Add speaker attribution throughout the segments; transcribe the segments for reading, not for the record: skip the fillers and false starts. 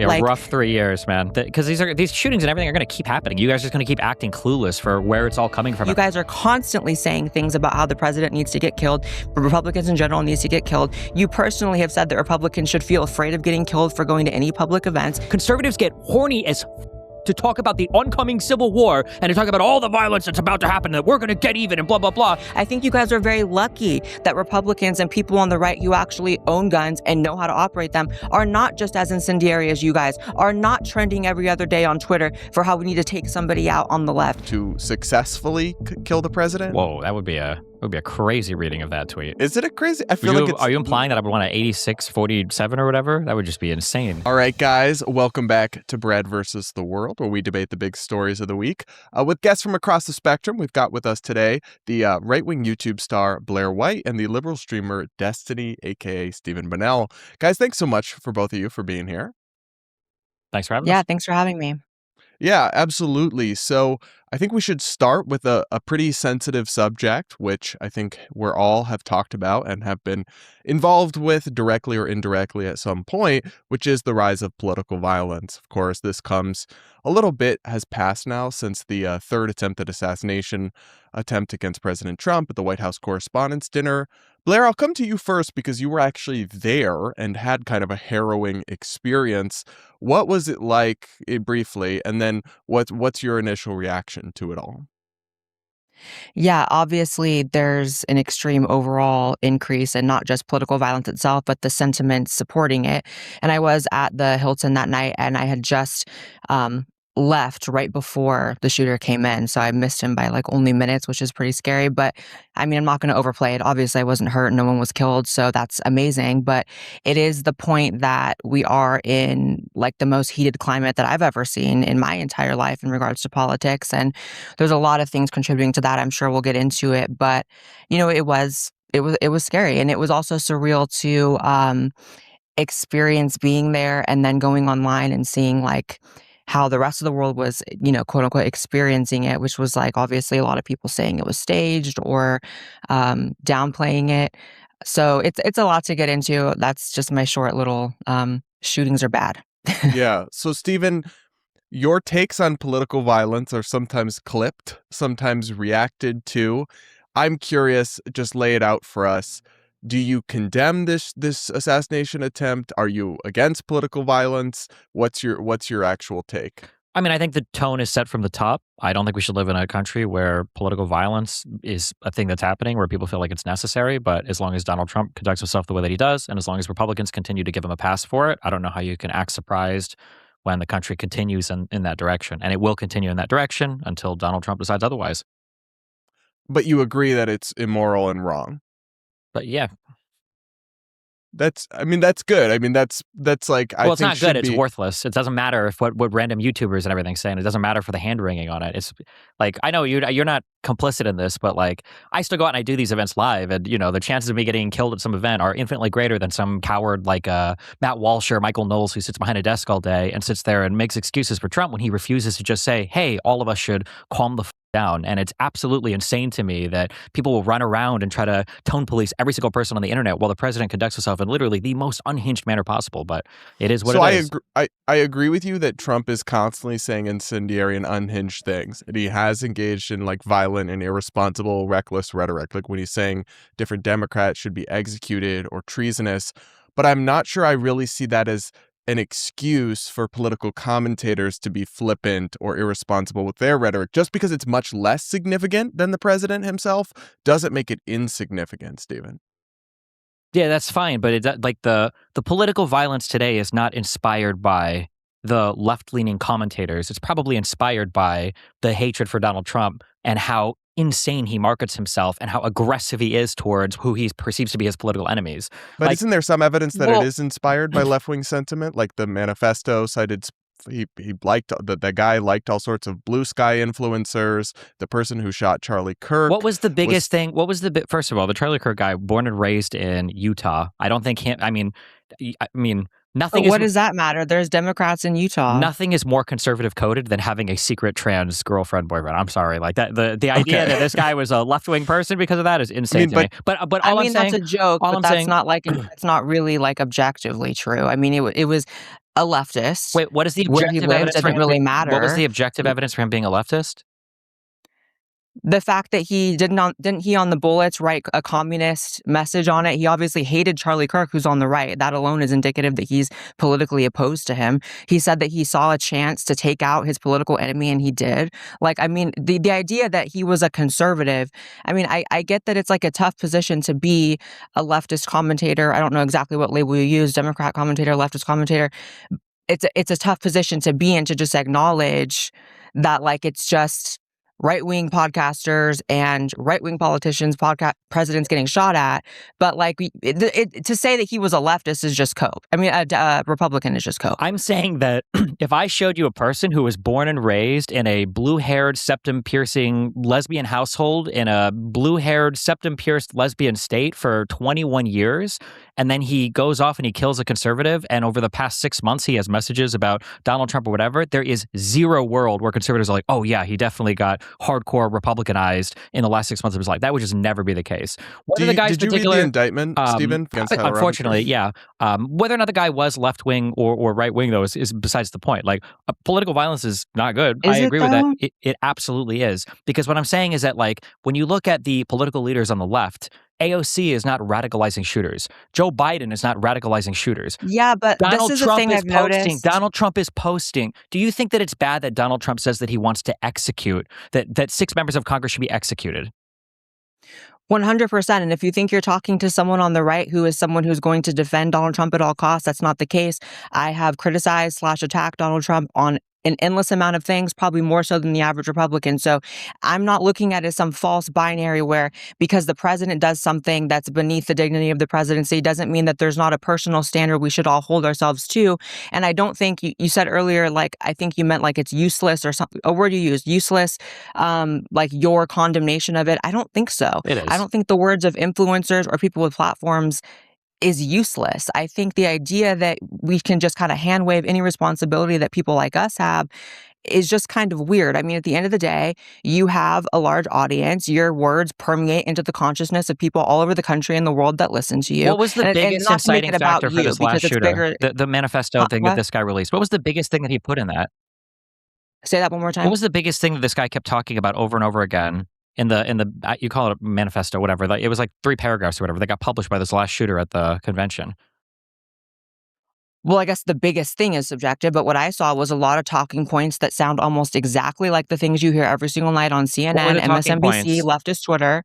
Speaker 1: Yeah,
Speaker 2: like,
Speaker 1: rough 3 years, man. Because these shootings and everything are going to keep happening. You guys are just going to keep acting clueless for where it's all coming from.
Speaker 2: You guys are constantly saying things about how the president needs to get killed, but Republicans in general needs to get killed. You personally have said that Republicans should feel afraid of getting killed for going to any public events.
Speaker 1: Conservatives get horny as to talk about the oncoming civil war and to talk about all the violence that's about to happen, that we're going to get even and blah, blah, blah.
Speaker 2: I think you guys are very lucky that Republicans and people on the right who actually own guns and know how to operate them are not just as incendiary as you guys, are not trending every other day on Twitter for how we need to take somebody out on the left.
Speaker 3: To successfully kill the president?
Speaker 1: Whoa, that would be a crazy reading of that tweet.
Speaker 3: Is it a crazy? I feel like it's...
Speaker 1: Are you implying that I would want an 86-47 or whatever? That would just be insane.
Speaker 3: All right, guys, welcome back to Bread versus the World, where we debate the big stories of the week. With guests from across the spectrum, we've got with us today the right-wing YouTube star Blaire White and the liberal streamer Destiny, a.k.a. Steven Bonnell. Guys, thanks so much for both of you for being here.
Speaker 1: Thanks for having us.
Speaker 2: Yeah, thanks for having me.
Speaker 3: Yeah, absolutely. So I think we should start with a pretty sensitive subject, which I think we all have talked about and have been involved with directly or indirectly at some point, which is the rise of political violence. Of course, this comes a little bit has passed now since the third attempted assassination attempt against President Trump at the White House Correspondents' Dinner. Blaire, I'll come to you first because you were actually there and had kind of a harrowing experience. What was it like, briefly, and then what's your initial reaction to it all?
Speaker 2: Yeah, obviously there's an extreme overall increase in not just political violence itself, but the sentiments supporting it. And I was at the Hilton that night, and I had just left right before the shooter came in. So I missed him by like only minutes, which is pretty scary. But I mean, I'm not going to overplay it. Obviously, I wasn't hurt. No one was killed. So that's amazing. But it is the point that we are in like the most heated climate that I've ever seen in my entire life in regards to politics. And there's a lot of things contributing to that. I'm sure we'll get into it. But, you know, it was scary. And it was also surreal to experience being there and then going online and seeing like how the rest of the world was, you know, quote unquote, experiencing it, which was like obviously a lot of people saying it was staged or downplaying it. So it's a lot to get into. That's just my short little shootings are bad.
Speaker 3: Yeah. So, Steven, your takes on political violence are sometimes clipped, sometimes reacted to. I'm curious, just lay it out for us. Do you condemn this assassination attempt? Are you against political violence? What's your actual take?
Speaker 1: I mean, I think the tone is set from the top. I don't think we should live in a country where political violence is a thing that's happening, where people feel like it's necessary. But as long as Donald Trump conducts himself the way that he does, and as long as Republicans continue to give him a pass for it, I don't know how you can act surprised when the country continues in that direction. And it will continue in that direction until Donald Trump decides otherwise.
Speaker 3: But you agree that it's immoral and wrong?
Speaker 1: But yeah.
Speaker 3: That's good. I mean, that's like,
Speaker 1: well, it's not good. It's worthless. It doesn't matter if what random YouTubers and everything saying. It doesn't matter for the hand wringing on it. It's like, I know you're not complicit in this, but like, I still go out and I do these events live, and you know, the chances of me getting killed at some event are infinitely greater than some coward like Matt Walsh or Michael Knowles who sits behind a desk all day and sits there and makes excuses for Trump when he refuses to just say, hey, all of us should calm the down. And it's absolutely insane to me that people will run around and try to tone police every single person on the internet while the president conducts himself in literally the most unhinged manner possible. But it is what it is.
Speaker 3: I agree with you that Trump is constantly saying incendiary and unhinged things. And he has engaged in like violent and irresponsible, reckless rhetoric, like when he's saying different Democrats should be executed or treasonous. But I'm not sure I really see that as an excuse for political commentators to be flippant or irresponsible with their rhetoric. Just because it's much less significant than the president himself doesn't make it insignificant, Steven.
Speaker 1: Yeah, that's fine, but it's like the political violence today is not inspired by the left-leaning commentators. It's probably inspired by the hatred for Donald Trump and how insane he markets himself and how aggressive he is towards who he perceives to be his political enemies.
Speaker 3: But
Speaker 1: like,
Speaker 3: isn't there some evidence that it is inspired by left-wing sentiment? Like the manifesto cited, he liked, the guy liked all sorts of blue sky influencers. The person who shot Charlie Kirk.
Speaker 1: What was the biggest thing? What was first of all, the Charlie Kirk guy, born and raised in Utah. I don't think him, I mean, Nothing
Speaker 2: What
Speaker 1: is
Speaker 2: does that matter? There's Democrats in Utah.
Speaker 1: nothing is more conservative coded than having a secret trans girlfriend boyfriend. I'm sorry, like that. The idea that this guy was a left wing person because of that is insane to me. But all
Speaker 2: I mean, that's a joke, but that's not like it's not really like objectively true. I mean, it was a leftist.
Speaker 1: Wait, what is the
Speaker 2: where he
Speaker 1: objective
Speaker 2: lived
Speaker 1: evidence for
Speaker 2: doesn't
Speaker 1: him
Speaker 2: really
Speaker 1: being-
Speaker 2: matter.
Speaker 1: What was the objective evidence for him being a leftist?
Speaker 2: The fact that he didn't he on the bullets write a communist message on it? He obviously hated Charlie Kirk, who's on the right. That alone is indicative that he's politically opposed to him. He said that he saw a chance to take out his political enemy, and he did. Like, I mean, the idea that he was a conservative, I mean, I get that it's like a tough position to be a leftist commentator. I don't know exactly what label you use, Democrat commentator, leftist commentator. It's a tough position to be in, to just acknowledge that, like, it's just right-wing podcasters and right-wing politicians, presidents getting shot at. But like, to say that he was a leftist is just cope. I mean, a Republican is just cope.
Speaker 1: I'm saying that if I showed you a person who was born and raised in a blue-haired, septum-piercing lesbian household in a blue-haired, septum-pierced lesbian state for 21 years, and then he goes off and he kills a conservative, and over the past 6 months he has messages about Donald Trump or whatever, there is zero world where conservatives are like, oh yeah, he definitely got hardcore Republicanized in the last 6 months of his life. That would just never be the case.
Speaker 3: Did you read the indictment, Steven?
Speaker 1: Unfortunately, yeah. Whether or not the guy was left-wing or right-wing, though, is besides the point. Like, political violence is not good. I agree with that. It absolutely is. Because what I'm saying is that, like, when you look at the political leaders on the left, AOC is not radicalizing shooters. Joe Biden is not radicalizing shooters.
Speaker 2: Yeah, but
Speaker 1: Donald
Speaker 2: this is
Speaker 1: Trump
Speaker 2: the thing I've noticed.
Speaker 1: Donald Trump is posting. Do you think that it's bad that Donald Trump says that he wants to execute, that 6 members of Congress should be executed?
Speaker 2: 100%. And if you think you're talking to someone on the right who is someone who's going to defend Donald Trump at all costs, that's not the case. I have criticized / attacked Donald Trump on an endless amount of things, probably more so than the average Republican. So I'm not looking at it as some false binary where because the president does something that's beneath the dignity of the presidency doesn't mean that there's not a personal standard we should all hold ourselves to. And I don't think you said earlier, like, I think you meant like it's useless or something, a word you used, useless, like your condemnation of it. I don't think so.
Speaker 1: It is.
Speaker 2: I don't think the words of influencers or people with platforms is useless. I think the idea that we can just kind of hand wave any responsibility that people like us have is just kind of weird. I mean, at the end of the day, you have a large audience. Your words permeate into the consciousness of people all over the country and the world that listen to you.
Speaker 1: What was the biggest inciting factor for this last shooter? The manifesto thing that this guy released. What was the biggest thing that he put in that?
Speaker 2: Say that one more time.
Speaker 1: What was the biggest thing that this guy kept talking about over and over again? In the you call it a manifesto, whatever. Like, it was like 3 paragraphs or whatever that got published by this last shooter at the convention.
Speaker 2: Well, I guess the biggest thing is subjective, but what I saw was a lot of talking points that sound almost exactly like the things you hear every single night on CNN, MSNBC, leftist Twitter.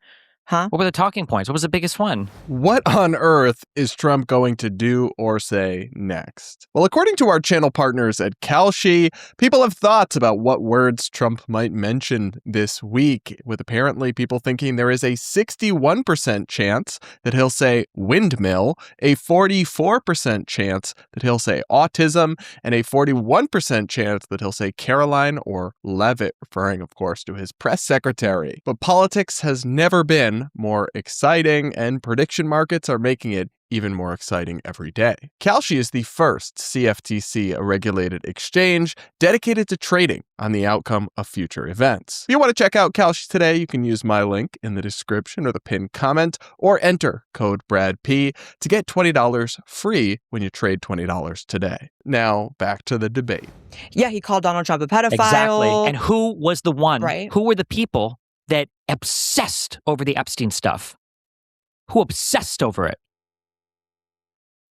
Speaker 2: Huh?
Speaker 1: What were the talking points? What was the biggest one?
Speaker 3: What on earth is Trump going to do or say next? Well, according to our channel partners at Kalshi, people have thoughts about what words Trump might mention this week, with apparently people thinking there is a 61% chance that he'll say windmill, a 44% chance that he'll say autism, and a 41% chance that he'll say Caroline or Levitt, referring, of course, to his press secretary. But politics has never been more exciting, and prediction markets are making it even more exciting every day. Kalshi is the first CFTC-regulated exchange dedicated to trading on the outcome of future events. If you want to check out Kalshi today, you can use my link in the description or the pinned comment, or enter code BRADP to get $20 free when you trade $20 today. Now, back to the debate.
Speaker 2: Yeah, he called Donald Trump a pedophile.
Speaker 1: Exactly. And who was the one?
Speaker 2: Right.
Speaker 1: Who were the people that obsessed over the Epstein stuff? Who obsessed over it?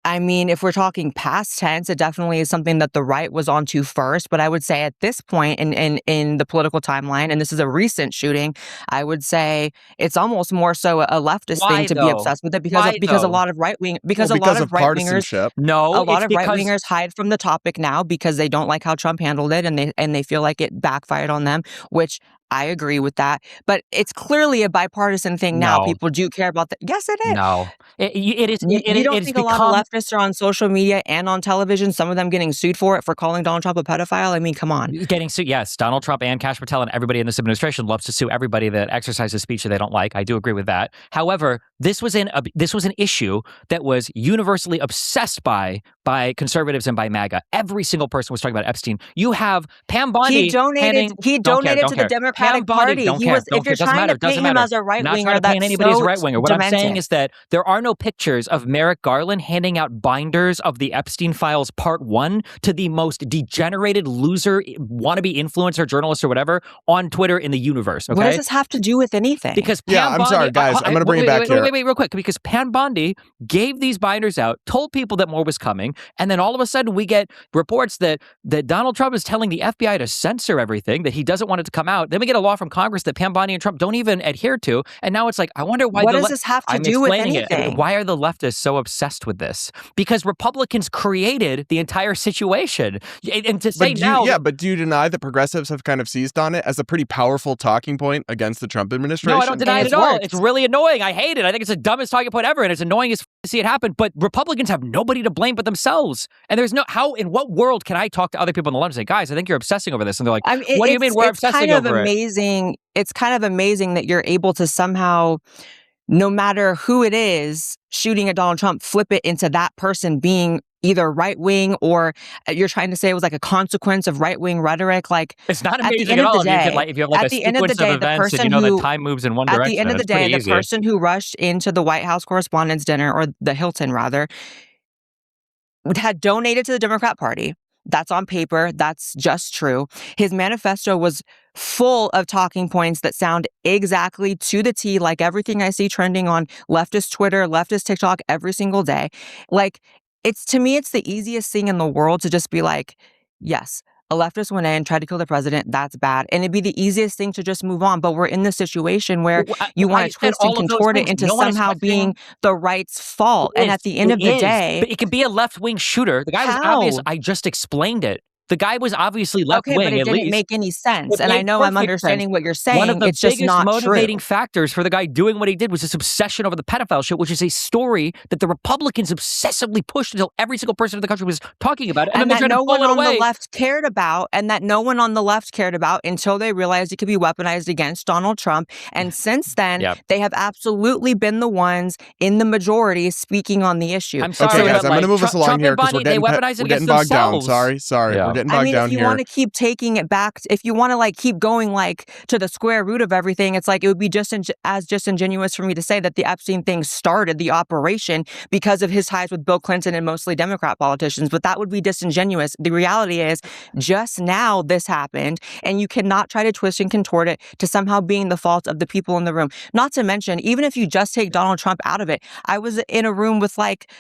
Speaker 2: I mean, if we're talking past tense, it definitely is something that the right was onto first. But I would say at this point in the political timeline, and this is a recent shooting, I would say it's almost more so a leftist thing to be obsessed with it because a lot of right wingers hide from the topic now because they don't like how Trump handled it and they feel like it backfired on them, which I agree with that. But it's clearly a bipartisan thing now.
Speaker 1: No.
Speaker 2: People do care about that. Yes, it is.
Speaker 1: No. It is.
Speaker 2: You don't
Speaker 1: It has
Speaker 2: think a lot of
Speaker 1: become.
Speaker 2: leftists are on social media and on television, some of them getting sued for it, for calling Donald Trump a pedophile? I mean, come on.
Speaker 1: Getting sued, yes. Donald Trump and Kash Patel and everybody in this administration loves to sue everybody that exercises speech that they don't like. I do agree with that. However, this was an issue that was universally obsessed by conservatives and by MAGA. Every single person was talking about Epstein. You have Pam Bondi.
Speaker 2: He donated to the Democratic Party. If you're trying to paint him as a right winger, that's
Speaker 1: anybody's
Speaker 2: so
Speaker 1: right winger. What I'm saying
Speaker 2: demented.
Speaker 1: is that there are no pictures of Merrick Garland handing out binders of the Epstein Files Part 1 to the most degenerated loser, wannabe influencer, journalist, or whatever on Twitter in the universe. Okay?
Speaker 2: What does this have to do with anything?
Speaker 1: Because Pam
Speaker 3: Yeah, I'm
Speaker 1: Bondi,
Speaker 3: sorry, guys. I'm going to bring it back here.
Speaker 1: Wait, real quick. Because Pam Bondi gave these binders out, told people that more was coming, and then all of a sudden we get reports that Donald Trump is telling the FBI to censor everything, that he doesn't want it to come out. Then we get a law from Congress that Pam Bondi and Trump don't even adhere to, and now it's like, I wonder why.
Speaker 2: What does this have to do with anything?
Speaker 1: Why are the leftists so obsessed with this? Because Republicans created the entire situation, and to say now,
Speaker 3: but do you deny that progressives have kind of seized on it as a pretty powerful talking point against the Trump administration?
Speaker 1: No, I don't deny it at all. It's really annoying. I hate it. I think it's the dumbest talking point ever, and it's annoying as to see it happen. But Republicans have nobody to blame but themselves. And there's no how. In what world can I talk to other people on the left and say, guys, I think you're obsessing over this? And they're like, what do you mean we're obsessing over it?
Speaker 2: It's kind of amazing that you're able to somehow, no matter who it is shooting at Donald Trump, flip it into that person being either right-wing, or you're trying to say it was like a consequence of right-wing rhetoric. Like,
Speaker 1: it's not amazing at all. If you have like a sequence of events and you know that time moves in one direction.
Speaker 2: At the end of the day, the person who rushed into the White House Correspondents' Dinner, or the Hilton rather, had donated to the Democrat Party. That's on paper. That's just true. His manifesto was full of talking points that sound exactly to the T like everything I see trending on leftist Twitter, leftist TikTok every single day. Like, to me, it's the easiest thing in the world to just be like, yes, a leftist went in, tried to kill the president. That's bad. And it'd be the easiest thing to just move on. But we're in this situation where you want to twist and contort it into somehow being the right's fault. And at the end of the day...
Speaker 1: But it could be a left-wing shooter. The guy was obvious. I just explained it. The guy was obviously left-wing,
Speaker 2: but it didn't make any sense. And I know I'm understanding what you're saying.
Speaker 1: One of the
Speaker 2: it's just
Speaker 1: biggest
Speaker 2: not
Speaker 1: motivating
Speaker 2: true.
Speaker 1: factors for the guy doing what he did was this obsession over the pedophile shit, which is a story that the Republicans obsessively pushed until every single person in the country was talking about it.
Speaker 2: And that no one on the left cared about, until they realized it could be weaponized against Donald Trump. And since then, they have absolutely been the ones in the majority speaking on the issue.
Speaker 1: I'm sorry,
Speaker 3: guys, I'm going to move us along here because we're getting bogged down. Sorry.
Speaker 1: Yeah.
Speaker 3: We're getting bogged down here.
Speaker 2: If you want to keep taking it back, if you want to like keep going like to the square root of everything, it's like it would be just as disingenuous for me to say that the Epstein thing started the operation because of his ties with Bill Clinton and mostly Democrat politicians. But that would be disingenuous. The reality is just now this happened, and you cannot try to twist and contort it to somehow being the fault of the people in the room. Not to mention, even if you just take Donald Trump out of it, I was in a room with like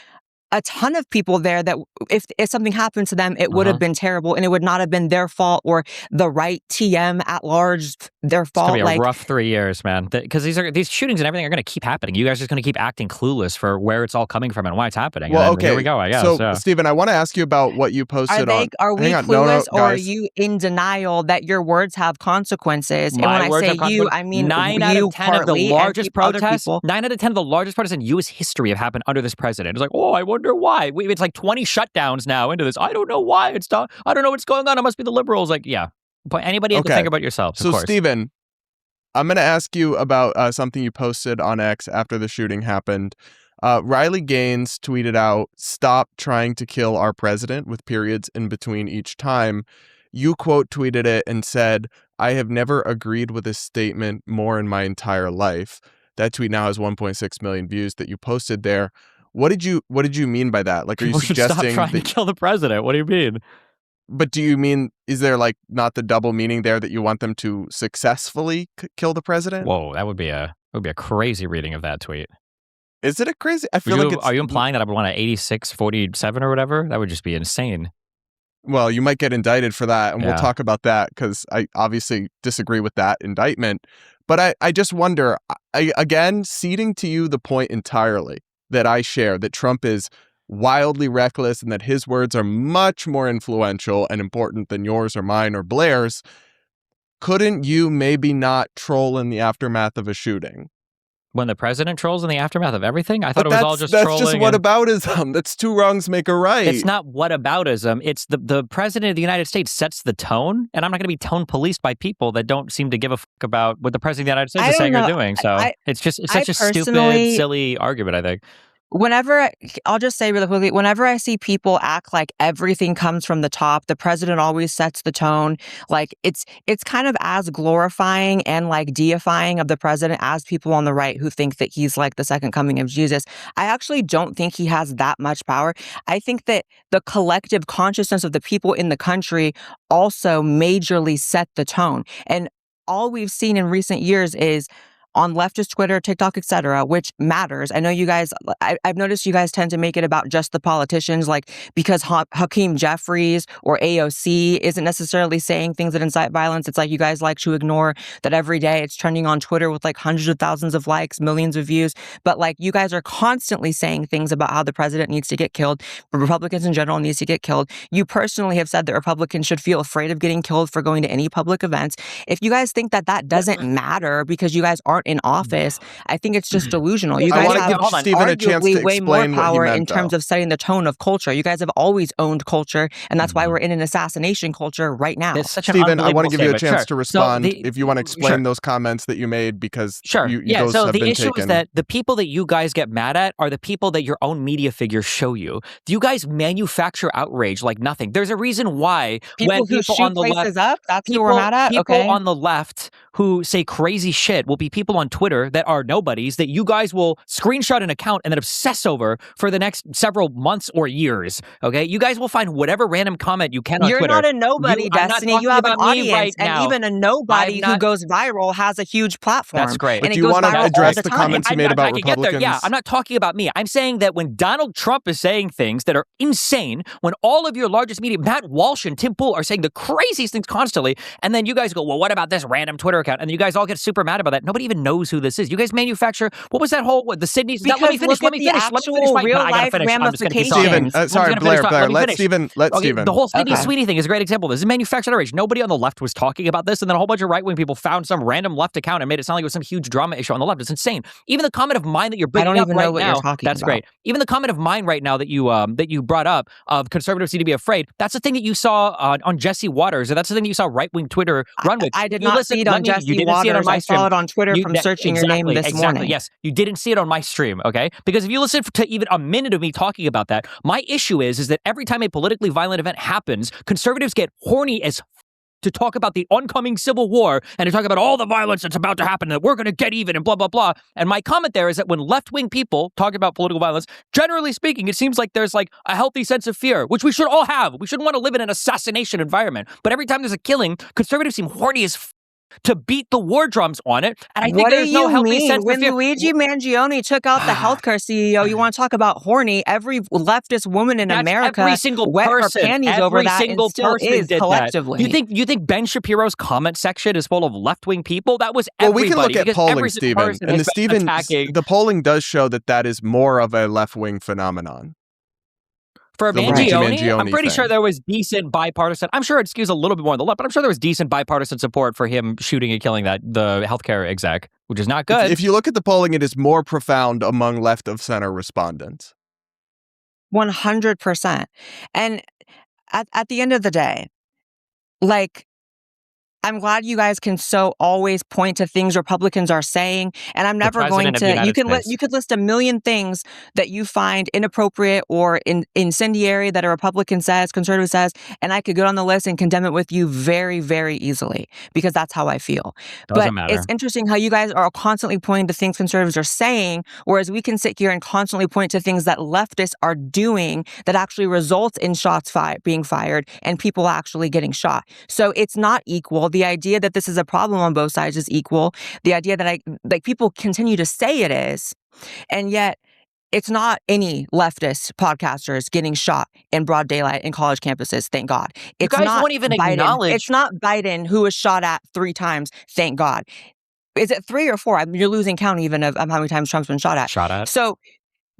Speaker 2: a ton of people there that if something happened to them, it would have been terrible, and it would not have been their fault or the right TM at large their fault.
Speaker 1: It's gonna be a rough 3 years, man. Because these shootings and everything are going to keep happening. You guys are just going to keep acting clueless for where it's all coming from and why it's happening.
Speaker 3: Well,
Speaker 1: okay, here we go. I guess.
Speaker 3: So, Steven, I want to ask you about what you posted on.
Speaker 2: Are we clueless, or are you in denial that your words have consequences? And when I say you, I mean
Speaker 1: 9 out of 10 of the largest protests. 9 out of 10 of the largest protests in U.S. history have happened under this president. It's like, oh, I wonder why. It's like 20 shutdowns now into this. I don't know why. I don't know what's going on. It must be the liberals. Like, yeah. But anybody have to think about yourselves,
Speaker 3: so,
Speaker 1: of course.
Speaker 3: Steven, I'm going to ask you about something you posted on X after the shooting happened. Riley Gaines tweeted out, "Stop trying to kill our president," with periods in between each time. You quote tweeted it and said, "I have never agreed with this statement more in my entire life." That tweet now has 1.6 million views that you posted there. What did you mean by that? Like, are you suggesting
Speaker 1: stop trying to kill the president? What do you mean?
Speaker 3: But do you mean, is there like not the double meaning there that you want them to successfully kill the president?
Speaker 1: Whoa, that would be a crazy reading of that tweet.
Speaker 3: Is it a crazy? I feel like it's...
Speaker 1: Are you implying that I would want an 86-47 or whatever? That would just be insane.
Speaker 3: Well, you might get indicted for that, and we'll talk about that because I obviously disagree with that indictment. But I just wonder, again, ceding to you the point entirely that I share, that Trump is wildly reckless and that his words are much more influential and important than yours or mine or Blaire's. couldn't you maybe not troll in the aftermath of a shooting?
Speaker 1: When the president trolls in the aftermath of everything? I thought
Speaker 3: But
Speaker 1: it was all just
Speaker 3: that's
Speaker 1: trolling.
Speaker 3: just whataboutism. That's two wrongs make a right.
Speaker 1: It's not whataboutism. It's the president of the United States sets the tone, and I'm not going to be tone policed by people that don't seem to give a fuck about what the president of the United States is saying or doing. So it's such a stupid, silly argument, I think.
Speaker 2: I'll just say really quickly, whenever I see people act like everything comes from the top, the president always sets the tone, like it's kind of as glorifying and like deifying of the president as people on the right who think that he's like the second coming of Jesus. I actually don't think he has that much power. I think that the collective consciousness of the people in the country also majorly set the tone. And all we've seen in recent years is on leftist Twitter, TikTok, etc., which matters. I know you guys, I've noticed you guys tend to make it about just the politicians, like because Hakeem Jeffries or AOC isn't necessarily saying things that incite violence. It's like you guys like to ignore that every day it's trending on Twitter with like hundreds of thousands of likes, millions of views. But like you guys are constantly saying things about how the president needs to get killed, Republicans in general needs to get killed. You personally have said that Republicans should feel afraid of getting killed for going to any public events. If you guys think that doesn't matter because you guys aren't in office, I think it's just delusional. You guys have arguably way more power in terms of setting the tone of culture. You guys have always owned culture, and that's why we're in an assassination culture right now.
Speaker 3: Steven, I want to give you a chance to respond if you want to explain those comments that you made, because
Speaker 1: so the issue is that the people that you guys get mad at are the people that your own media figures show you. You guys manufacture outrage like nothing. There's a reason why
Speaker 2: people who shoot on the left, that's who we're mad at.
Speaker 1: People on the left who say crazy shit will be people on Twitter that are nobodies that you guys will screenshot an account and then obsess over for the next several months or years. Okay, you guys will find whatever random comment you can on Twitter.
Speaker 2: You're not a nobody, Destiny. You have an audience, and even a nobody who goes viral has a huge platform.
Speaker 1: That's great.
Speaker 3: But do you want to address the comments you made about Republicans?
Speaker 1: Yeah, I'm not talking about me. I'm saying that when Donald Trump is saying things that are insane, when all of your largest media, Matt Walsh and Tim Pool, are saying the craziest things constantly, and then you guys go, well, what about this random Twitter account? And you guys all get super mad about that. Nobody even knows who this is. You guys manufacture, what was that whole, the Sydney?
Speaker 2: Let me finish. Real life ramifications.
Speaker 3: Sorry, Blaire, let Steven.
Speaker 1: The whole Sydney Sweeney thing is a great example. This is manufactured outrage. Nobody on the left was talking about this, and then a whole bunch of right-wing people found some random left account and made it sound like it was some huge drama issue on the left. It's insane. Even the comment of mine that you're bringing up right now, that's great. Even the comment of mine right now that you brought up of conservatives need to be afraid, that's the thing that you saw on Jesse Waters, and that's the thing that you saw right-wing Twitter run with.
Speaker 2: I did not see it on Jesse Waters. I saw it on Twitter from searching your name this morning.
Speaker 1: Yes, you didn't see it on my stream, okay? Because if you listen to even a minute of me talking about that, my issue is that every time a politically violent event happens, conservatives get horny as to talk about the oncoming civil war and to talk about all the violence that's about to happen and that we're going to get even and blah, blah, blah. And my comment there is that when left-wing people talk about political violence, generally speaking, it seems like there's like a healthy sense of fear, which we should all have. We shouldn't want to live in an assassination environment. But every time there's a killing, conservatives seem horny as to beat the war drums on it. And I think there's no healthy sense
Speaker 2: when Luigi Mangione took out the healthcare CEO, you want to talk about horny? Every leftist woman in America
Speaker 1: every single
Speaker 2: wet
Speaker 1: person,
Speaker 2: her panties over that and still is collectively.
Speaker 1: You think Ben Shapiro's comment section is full of left-wing people? That was everybody.
Speaker 3: Well, we can look at polling, Steven. And the polling does show that is more of a left-wing phenomenon.
Speaker 1: For Mangione, I'm pretty sure there was decent bipartisan. I'm sure it skews a little bit more on the left, but I'm sure there was decent bipartisan support for him shooting and killing the healthcare exec, which is not good.
Speaker 3: If you look at the polling, it is more profound among left of center respondents.
Speaker 2: 100%. And at the end of the day, like, I'm glad you guys can so always point to things Republicans are saying, and I'm never going to. You could list a million things that you find inappropriate or incendiary that a Republican says, conservative says, and I could go on the list and condemn it with you very, very easily because that's how I feel.
Speaker 1: Doesn't matter.
Speaker 2: It's interesting how you guys are constantly pointing to things conservatives are saying, whereas we can sit here and constantly point to things that leftists are doing that actually results in shots being fired and people actually getting shot. So it's not equal. The idea that this is a problem on both sides is equal. The idea that people continue to say it is, and yet it's not any leftist podcasters getting shot in broad daylight in college campuses, thank God. It's
Speaker 1: you guys
Speaker 2: not
Speaker 1: won't even
Speaker 2: Biden.
Speaker 1: acknowledge.
Speaker 2: It's not Biden who was shot at 3 times, thank God. Is it 3 or 4? You're losing count even of how many times Trump's been shot at.
Speaker 1: Shot at.
Speaker 2: So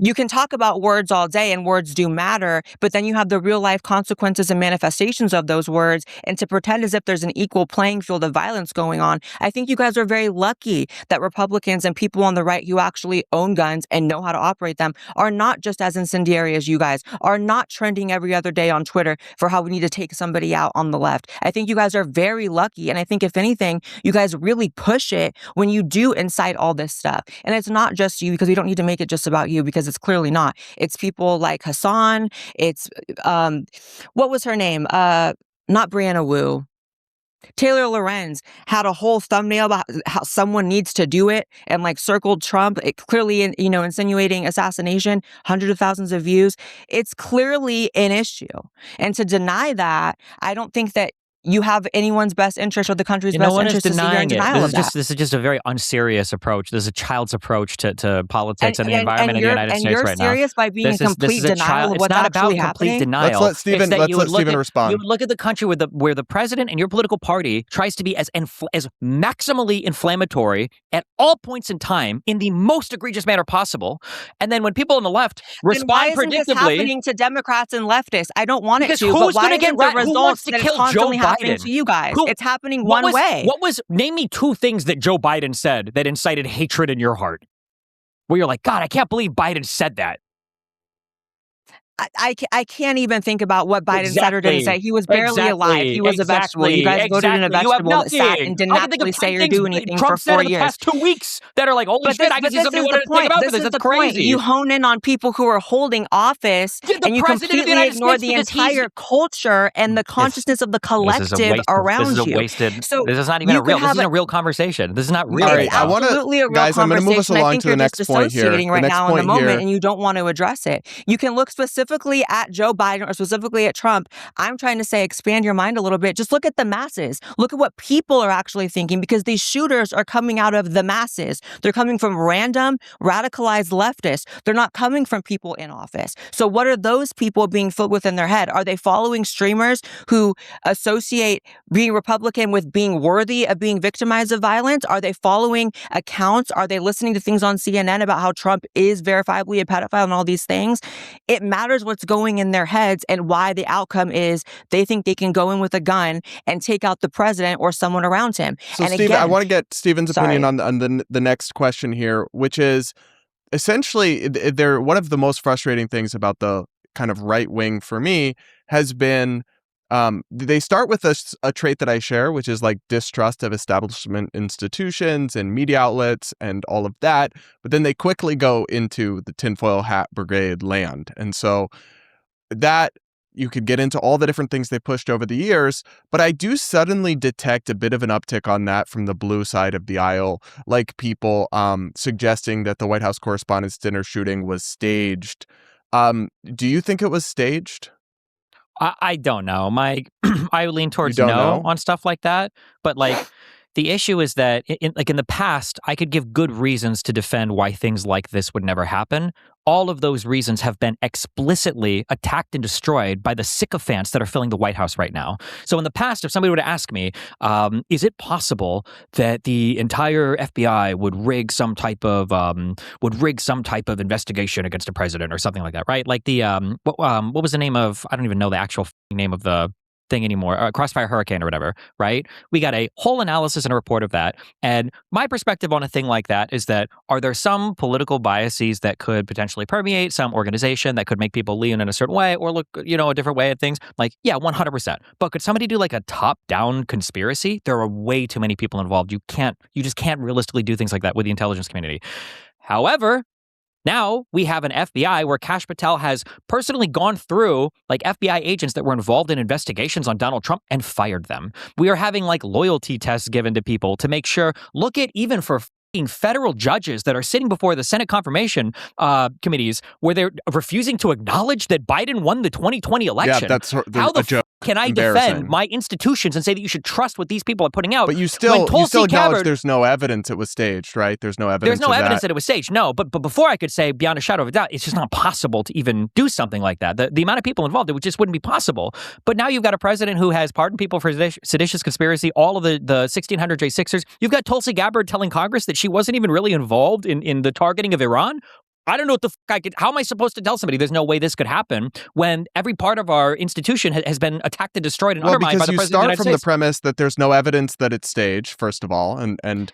Speaker 2: You can talk about words all day and words do matter, but then you have the real life consequences and manifestations of those words. And to pretend as if there's an equal playing field of violence going on, I think you guys are very lucky that Republicans and people on the right who actually own guns and know how to operate them are not just as incendiary as you guys, are not trending every other day on Twitter for how we need to take somebody out on the left. I think you guys are very lucky. And I think if anything, you guys really push it when you do incite all this stuff. And it's not just you, because we don't need to make it just about you, because it's clearly not. It's people like Hassan. It's, what was her name? Not Brianna Wu. Taylor Lorenz had a whole thumbnail about how someone needs to do it and like circled Trump, clearly, insinuating assassination, hundreds of thousands of views. It's clearly an issue. And to deny that, I don't think that you have anyone's best interest or the country's best interest to see you're in denial of that.
Speaker 1: This is just a very unserious approach. This is a child's approach to politics and the environment in the United States right now.
Speaker 2: And you're serious by being in complete denial of what's actually happening?
Speaker 1: It's not about complete denial.
Speaker 3: Let's let Steven respond.
Speaker 1: You would look at the country where the president and your political party tries to be as maximally inflammatory at all points in time in the most egregious manner possible. And then when people on the left respond predictably...
Speaker 2: Why isn't this happening to Democrats and leftists? I don't want it to,
Speaker 1: but
Speaker 2: why isn't the results that it's constantly happening to you guys? It's happening one way.
Speaker 1: Name me two things that Joe Biden said that incited hatred in your heart, where you're like, God, I can't believe Biden said that.
Speaker 2: I can't even think about what Biden said or didn't say. He was barely alive. He was a vegetable. You guys voted in a vegetable that sat and didn't actually say or do anything for 4 years.
Speaker 1: The past 2 weeks that are like, holy shit, I can see somebody wanted to think about this. That's crazy.
Speaker 2: You hone in on people who are holding office and you completely ignore the entire culture and the consciousness of the collective around you.
Speaker 1: This is not even this isn't a real conversation. This is not real.
Speaker 2: It's absolutely a real conversation.
Speaker 3: I'm going to move us along to the next point here.
Speaker 2: Right now in the moment, and you don't want to address it. You can look specifically at Joe Biden or specifically at Trump. I'm trying to say expand your mind a little bit. Just look at the masses. Look at what people are actually thinking, because these shooters are coming out of the masses. They're coming from random, radicalized leftists. They're not coming from people in office. So what are those people being filled with in their head? Are they following streamers who associate being Republican with being worthy of being victimized of violence? Are they following accounts? Are they listening to things on CNN about how Trump is verifiably a pedophile and all these things? It matters what's going in their heads and why the outcome is they think they can go in with a gun and take out the president or someone around him.
Speaker 3: So, Steve, I want to get Steven's opinion on the next question here, which is essentially one of the most frustrating things about the kind of right wing for me has been they start with a trait that I share, which is like distrust of establishment institutions and media outlets and all of that. But then they quickly go into the tinfoil hat brigade land. And so that you could get into all the different things they pushed over the years, but I do suddenly detect a bit of an uptick on that from the blue side of the aisle, like people suggesting that the White House Correspondents' Dinner shooting was staged. Do you think it was staged?
Speaker 1: I don't know. I lean towards no on stuff like that, but like the issue is that in the past, I could give good reasons to defend why things like this would never happen. All of those reasons have been explicitly attacked and destroyed by the sycophants that are filling the White House right now. So in the past, if somebody were to ask me, is it possible that the entire FBI would rig some type of investigation against a president or something like that, right? Like the what was the name of? I don't even know the actual name of the thing anymore, Crossfire Hurricane or whatever, right? We got a whole analysis and a report of that. And my perspective on a thing like that is that are there some political biases that could potentially permeate some organization that could make people lean in a certain way or look, a different way at things? Like, yeah, 100%. But could somebody do like a top-down conspiracy? There are way too many people involved. You just can't realistically do things like that with the intelligence community. However, now we have an FBI where Kash Patel has personally gone through like FBI agents that were involved in investigations on Donald Trump and fired them. We are having like loyalty tests given to people to make sure, look at even for federal judges that are sitting before the Senate confirmation committees where they're refusing to acknowledge that Biden won the 2020 election.
Speaker 3: Yeah, that's
Speaker 1: how the fuck can I defend my institutions and say that you should trust what these people are putting out?
Speaker 3: But you still acknowledge there's no evidence it was staged, right? There's no evidence.
Speaker 1: There's no evidence that it was staged. No, but before I could say beyond a shadow of a doubt, it's just not possible to even do something like that. The amount of people involved, it just wouldn't be possible. But now you've got a president who has pardoned people for seditious conspiracy, all of the 1600 J6ers. You've got Tulsi Gabbard telling Congress that she wasn't even really involved in the targeting of Iran. I don't know what the fuck how am I supposed to tell somebody there's no way this could happen when every part of our institution has been attacked and destroyed and undermined by the president of the United States?
Speaker 3: Because you start from the premise that there's no evidence that it's staged, first of all, and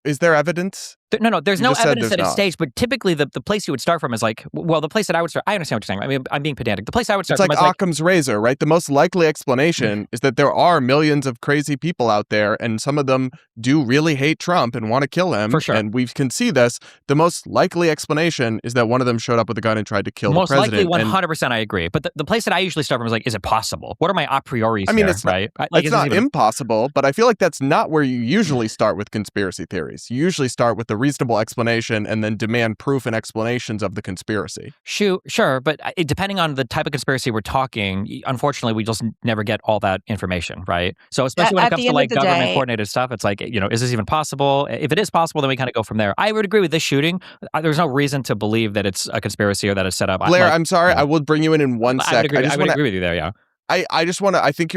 Speaker 3: is there evidence?
Speaker 1: No, there's no evidence that it's
Speaker 3: not.
Speaker 1: staged, but typically the place you would start from is like, well, the place that I would start, I understand what you're saying. I mean, I'm being pedantic. The place I would start
Speaker 3: it's
Speaker 1: from
Speaker 3: like
Speaker 1: is like
Speaker 3: Occam's razor, right? The most likely explanation is that there are millions of crazy people out there, and some of them do really hate Trump and want to kill him.
Speaker 1: For sure.
Speaker 3: And we can see this. The most likely explanation is that one of them showed up with a gun and tried to kill the president.
Speaker 1: Most likely, 100%, I agree. But the place that I usually start from is like, is it possible? What are my a priori?
Speaker 3: I mean,
Speaker 1: here,
Speaker 3: it's
Speaker 1: right?
Speaker 3: It's not impossible, but I feel like that's not where you usually start with conspiracy theories. You usually start with the reasonable explanation and then demand proof and explanations of the conspiracy.
Speaker 1: Sure, but depending on the type of conspiracy we're talking, unfortunately, we just never get all that information, right? So especially when it comes to like government coordinated stuff, it's like, is this even possible? If it is possible, then we kind of go from there. I would agree with this shooting. There's no reason to believe that it's a conspiracy or that it's set up.
Speaker 3: Blaire, I'm sorry. I will bring you in 1 sec.
Speaker 1: I would agree with you there, yeah.
Speaker 3: I just want to, I think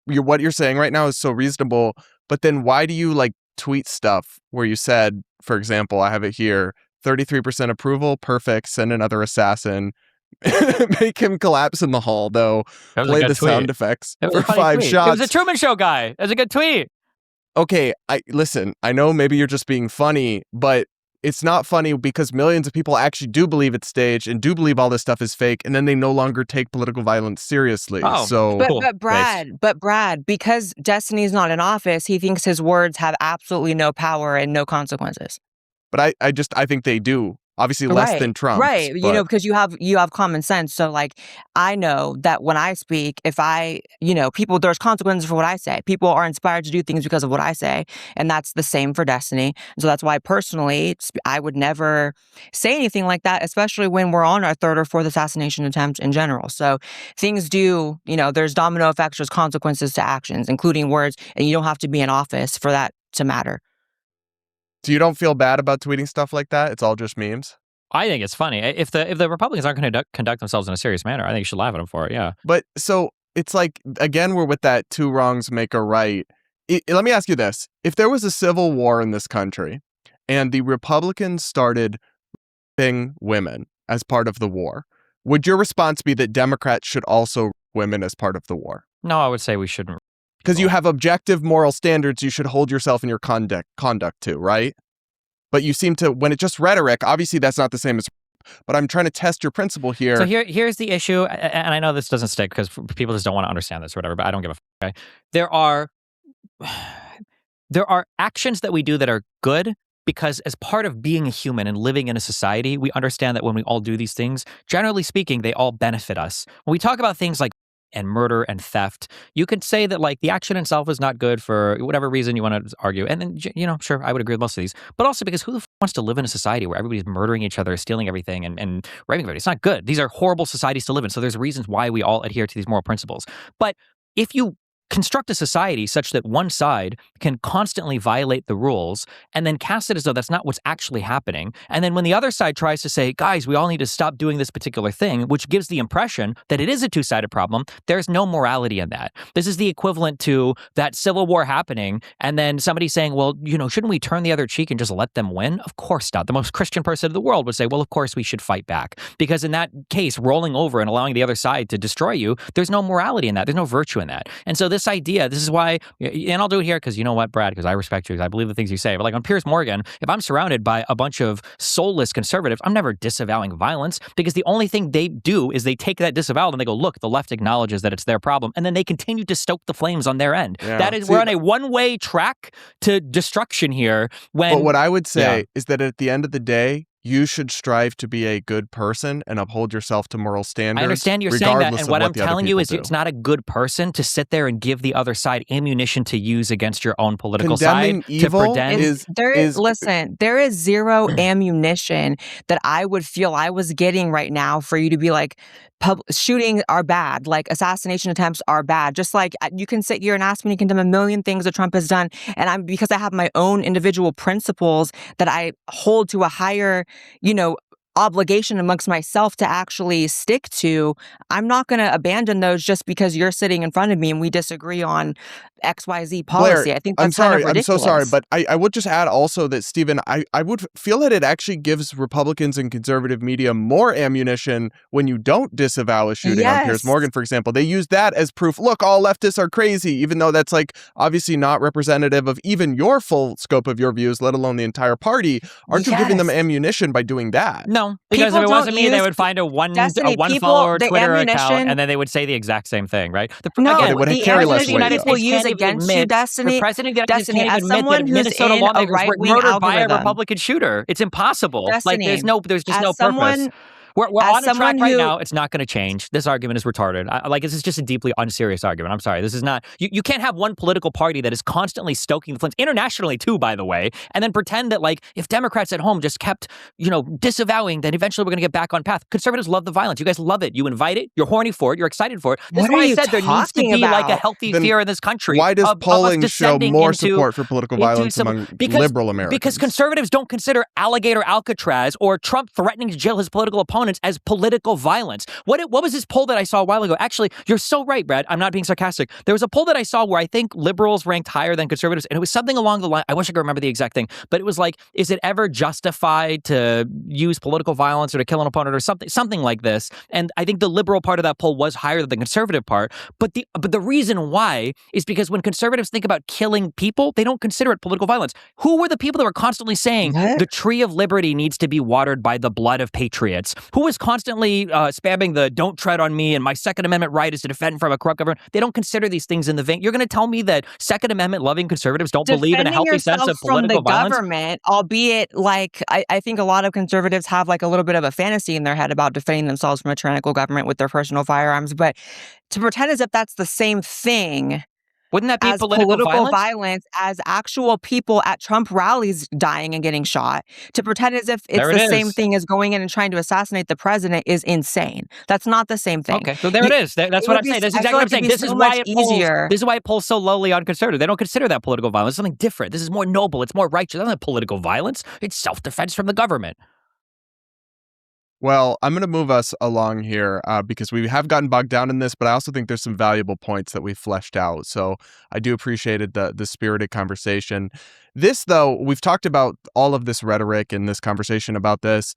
Speaker 3: what you're saying right now is so reasonable, but then why do you like tweet stuff where you said, for example, I have it here, 33% approval, perfect, send another assassin, make him collapse in the hall, though, play the sound effects for 5 shots.
Speaker 1: It was a Truman Show guy. It was a good tweet.
Speaker 3: Okay, listen, I know maybe you're just being funny, but it's not funny because millions of people actually do believe it's staged and do believe all this stuff is fake, and then they no longer take political violence seriously.
Speaker 2: But Brad, because Destiny's not in office, he thinks his words have absolutely no power and no consequences.
Speaker 3: But I think they do. Obviously less than Trump.
Speaker 2: Right. Because you have common sense. So like, I know that when I speak, if there's consequences for what I say. People are inspired to do things because of what I say. And that's the same for Destiny. So that's why personally, I would never say anything like that, especially when we're on our 3rd or 4th assassination attempt in general. So things do, there's domino effects, there's consequences to actions, including words, and you don't have to be in office for that to matter.
Speaker 3: So you don't feel bad about tweeting stuff like that? It's all just memes?
Speaker 1: I think it's funny. If the Republicans aren't going to conduct themselves in a serious manner, I think you should laugh at them for it, yeah.
Speaker 3: But so it's like, again, we're with that 2 wrongs make a right. Let me ask you this. If there was a civil war in this country and the Republicans started raping women as part of the war, would your response be that Democrats should also rape women as part of the war?
Speaker 1: No, I would say we shouldn't.
Speaker 3: Because you have objective moral standards you should hold yourself in your conduct to, right? But you seem to, when it's just rhetoric, obviously that's not the same as, but I'm trying to test your principle here.
Speaker 1: So here's the issue, and I know this doesn't stick because people just don't want to understand this or whatever, but I don't give a fuck, okay? There are actions that we do that are good because as part of being a human and living in a society, we understand that when we all do these things, generally speaking, they all benefit us. When we talk about things like and murder and theft, you could say that like the action itself is not good for whatever reason you want to argue. And then, sure, I would agree with most of these, but also because who the wants to live in a society where everybody's murdering each other, stealing everything and raping everybody? It's not good. These are horrible societies to live in. So there's reasons why we all adhere to these moral principles. But if you construct a society such that one side can constantly violate the rules and then cast it as though that's not what's actually happening. And then when the other side tries to say, guys, we all need to stop doing this particular thing, which gives the impression that it is a two-sided problem, there's no morality in that. This is the equivalent to that civil war happening and then somebody saying, well, shouldn't we turn the other cheek and just let them win? Of course not. The most Christian person in the world would say, well, of course we should fight back. Because in that case, rolling over and allowing the other side to destroy you, there's no morality in that. There's no virtue in that. And so this idea, this is why, and I'll do it here because you know what, Brad, because I respect you, because I believe the things you say. But like on Piers Morgan, if I'm surrounded by a bunch of soulless conservatives, I'm never disavowing violence because the only thing they do is they take that disavowal and they go, look, the left acknowledges that it's their problem. And then they continue to stoke the flames on their end. Yeah. We're on a one-way track to destruction here.
Speaker 3: But what I would say is that at the end of the day, you should strive to be a good person and uphold yourself to moral standards.
Speaker 1: I understand you're saying that, and what I'm telling you is it's not a good person to sit there and give the other side ammunition to use against your own political
Speaker 3: Condemning
Speaker 1: side.
Speaker 3: Evil
Speaker 2: there is zero ammunition that I would feel I was getting right now for you to be like, shooting are bad, like assassination attempts are bad. Just like you can sit here and ask me to condemn a million things that Trump has done, and because I have my own individual principles that I hold to a higher, obligation amongst myself to actually stick to. I'm not going to abandon those just because you're sitting in front of me and we disagree on XYZ policy.
Speaker 3: Blaire,
Speaker 2: I think
Speaker 3: I'm
Speaker 2: that's kind
Speaker 3: sorry.
Speaker 2: of
Speaker 3: I'm so
Speaker 2: ridiculous.
Speaker 3: sorry. But I would just add also that, Steven, I would feel that it actually gives Republicans and conservative media more ammunition when you don't disavow a shooting on Piers
Speaker 2: Yes.
Speaker 3: Morgan, for example. They use that as proof. Look, all leftists are crazy, even though that's like obviously not representative of even your full scope of your views, let alone the entire party. Aren't you giving them
Speaker 2: Yes.
Speaker 3: ammunition by doing that?
Speaker 1: No, because
Speaker 2: People
Speaker 1: if it
Speaker 2: don't
Speaker 1: wasn't me, they
Speaker 2: use
Speaker 1: would find a one
Speaker 2: Destiny, people,
Speaker 1: follower
Speaker 2: the
Speaker 1: Twitter account,
Speaker 2: ammunition.
Speaker 1: and then they would say the exact same thing, right?
Speaker 2: No,
Speaker 3: But it would
Speaker 2: the
Speaker 3: carry less
Speaker 2: ammunition
Speaker 3: weight,
Speaker 2: that
Speaker 3: though.
Speaker 2: people use
Speaker 1: Can't even
Speaker 2: against you,
Speaker 1: admit- The
Speaker 2: Destiny,
Speaker 1: president of the United States
Speaker 2: Destiny,
Speaker 1: can't
Speaker 2: as
Speaker 1: even admit
Speaker 2: someone
Speaker 1: that
Speaker 2: who's
Speaker 1: Minnesota
Speaker 2: in a
Speaker 1: lawmakers were
Speaker 2: right-wing
Speaker 1: murdered by a
Speaker 2: algorithm.
Speaker 1: Republican shooter. It's impossible. Like
Speaker 2: Destiny,
Speaker 1: there's just
Speaker 2: as
Speaker 1: no purpose.
Speaker 2: someone,
Speaker 1: We're
Speaker 2: as
Speaker 1: on a track
Speaker 2: someone
Speaker 1: right
Speaker 2: who,
Speaker 1: now. It's not going to change. This argument is retarded. This is just a deeply unserious argument. I'm sorry. This is not. You can't have one political party that is constantly stoking the flames internationally too, by the way, and then pretend that like if Democrats at home just kept disavowing, then eventually we're going to get back on path. Conservatives love the violence. You guys love it. You invite it. You're horny for it. You're excited for it. This
Speaker 2: What
Speaker 1: is why
Speaker 2: are
Speaker 1: I
Speaker 2: you
Speaker 1: said there needs to
Speaker 2: talking
Speaker 1: be like a
Speaker 2: about?
Speaker 1: healthy
Speaker 3: Then
Speaker 1: fear in this country.
Speaker 3: Why does
Speaker 1: of us
Speaker 3: polling show
Speaker 1: descending
Speaker 3: more
Speaker 1: into-
Speaker 3: support for political violence among liberal Americans?
Speaker 1: Because conservatives don't consider alligator Alcatraz or Trump threatening to jail his political opponents as political violence. What was this poll that I saw a while ago? Actually, you're so right, Brad. I'm not being sarcastic. There was a poll that I saw where I think liberals ranked higher than conservatives, and it was something along the line. I wish I could remember the exact thing, but it was like, is it ever justified to use political violence or to kill an opponent or something like this? And I think the liberal part of that poll was higher than the conservative part. But the reason why is because when conservatives think about killing people, they don't consider it political violence. Who were the people that were constantly saying the tree of liberty needs to be watered by the blood of patriots? Who was constantly spamming the "don't tread on me" and my Second Amendment right is to defend from a corrupt government? They don't consider these things in the vein. You're going to tell me that Second Amendment loving conservatives don't believe in a healthy sense of political
Speaker 2: from the
Speaker 1: violence?
Speaker 2: government, albeit like I think a lot of conservatives have like a little bit of a fantasy in their head about defending themselves from a tyrannical government with their personal firearms, but to pretend as if that's the same thing
Speaker 1: Wouldn't that be
Speaker 2: as
Speaker 1: political
Speaker 2: violence, as actual people at Trump rallies dying and getting shot, to pretend as if it's
Speaker 1: There
Speaker 2: the
Speaker 1: it
Speaker 2: same
Speaker 1: is.
Speaker 2: thing as going in and trying to assassinate the president is insane. That's not the same thing.
Speaker 1: Okay, so there it is. That's
Speaker 2: it
Speaker 1: what
Speaker 2: would
Speaker 1: I'm
Speaker 2: be-
Speaker 1: saying. That's
Speaker 2: I
Speaker 1: exactly
Speaker 2: feel
Speaker 1: what I'm
Speaker 2: like
Speaker 1: saying.
Speaker 2: it'd be
Speaker 1: This is
Speaker 2: so
Speaker 1: why
Speaker 2: much
Speaker 1: it polls.
Speaker 2: easier.
Speaker 1: This is why it polls so lowly on conservative. They don't consider that political violence. It's something different. This is more noble. It's more righteous. That's not political violence. It's self-defense from the government.
Speaker 3: Well, I'm going to move us along here because we have gotten bogged down in this, but I also think there's some valuable points that we've fleshed out. So I do appreciate the spirited conversation. This, though, we've talked about all of this rhetoric and this conversation about this.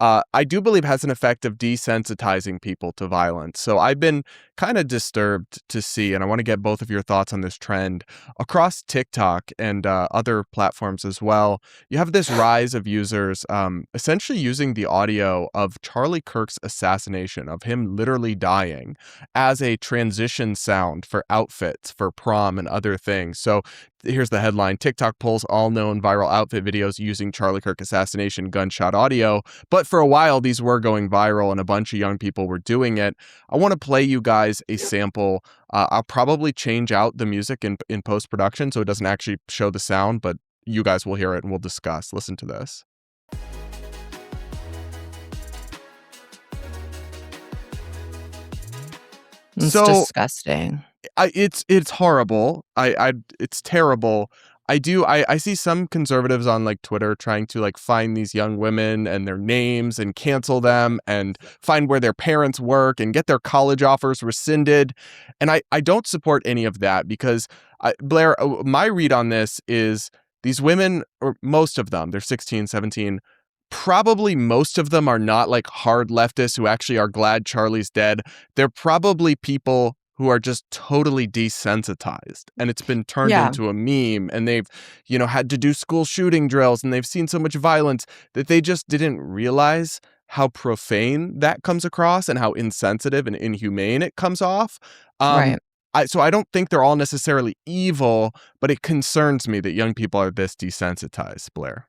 Speaker 3: I do believe has an effect of desensitizing people to violence. So I've been kind of disturbed to see, and I want to get both of your thoughts on this trend across TikTok and other platforms as well. You have this rise of users essentially using the audio of Charlie Kirk's assassination, of him literally dying, as a transition sound for outfits for prom and other things. So here's the headline: TikTok pulls all known viral outfit videos using Charlie Kirk assassination gunshot audio. But for a while, these were going viral and a bunch of young people were doing it. I want to play you guys a sample. I'll probably change out the music in post-production so it doesn't actually show the sound, but you guys will hear it and we'll discuss. Listen to this.
Speaker 2: It's
Speaker 3: So-
Speaker 2: disgusting.
Speaker 3: It's horrible. It's terrible. I see some conservatives on like Twitter trying to like find these young women and their names and cancel them and find where their parents work and get their college offers rescinded. And I don't support any of that because Blaire, my read on this is these women, or most of them, they're 16, 17, probably most of them are not like hard leftists who actually are glad Charlie's dead. They're probably people who are just totally desensitized, and it's been turned
Speaker 2: Yeah.
Speaker 3: into a meme, and they've, had to do school shooting drills, and they've seen so much violence that they just didn't realize how profane that comes across and how insensitive and inhumane it comes off.
Speaker 2: Right.
Speaker 3: So I don't think they're all necessarily evil, but it concerns me that young people are this desensitized, Blaire.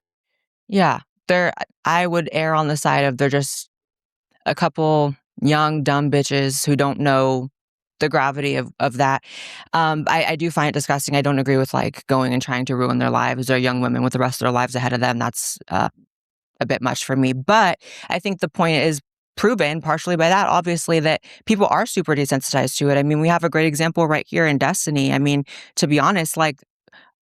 Speaker 2: Yeah. I would err on the side of they're just a couple young, dumb bitches who don't know the gravity of that. I do find it disgusting. I don't agree with like going and trying to ruin their lives. They're young women with the rest of their lives ahead of them. That's a bit much for me. But I think the point is proven partially by that, obviously, that people are super desensitized to it. I mean, we have a great example right here in Destiny. I mean, to be honest, like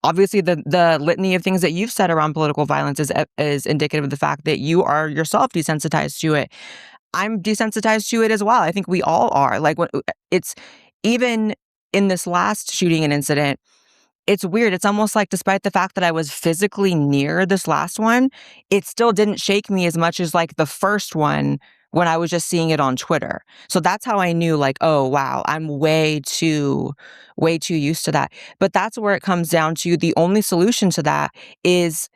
Speaker 2: obviously the litany of things that you've said around political violence is indicative of the fact that you are yourself desensitized to it. I'm desensitized to it as well. I think we all are. Like, it's even in this last shooting and incident, it's weird. It's almost like despite the fact that I was physically near this last one, it still didn't shake me as much as like the first one when I was just seeing it on Twitter. So that's how I knew, like, oh wow, I'm way too used to that. But that's where it comes down to the only solution to that is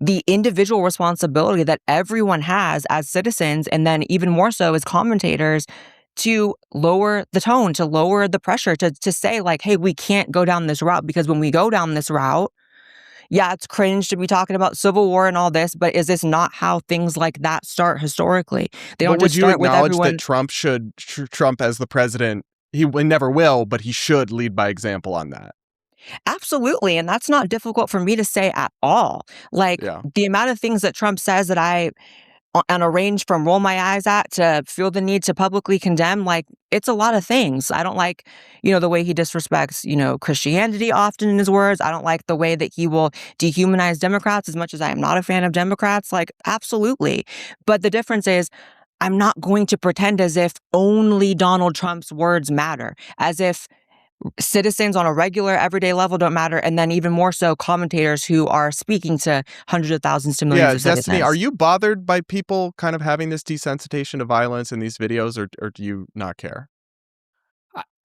Speaker 2: the individual responsibility that everyone has as citizens, and then even more so as commentators, to lower the tone, to lower the pressure, to say like, hey, we can't go down this route, because when we go down this route, yeah, it's cringe to be talking about civil war and all this, but is this not how things like that start historically? They don't just start with everyone.
Speaker 3: Would you acknowledge that Trump should, Trump as the president, he never will, but he should lead by example on that?
Speaker 2: Absolutely. And that's not difficult for me to say at all. Like, the amount of things that Trump says that I, on a range from roll my eyes at to feel the need to publicly condemn, like, it's a lot of things. I don't like, the way he disrespects, Christianity often in his words. I don't like the way that he will dehumanize Democrats, as much as I am not a fan of Democrats. Like, absolutely. But the difference is, I'm not going to pretend as if only Donald Trump's words matter, as if citizens on a regular everyday level don't matter, and then even more so commentators who are speaking to hundreds of thousands to millions of citizens.
Speaker 3: Destiny, are you bothered by people kind of having this desensitization to violence in these videos, or do you not care?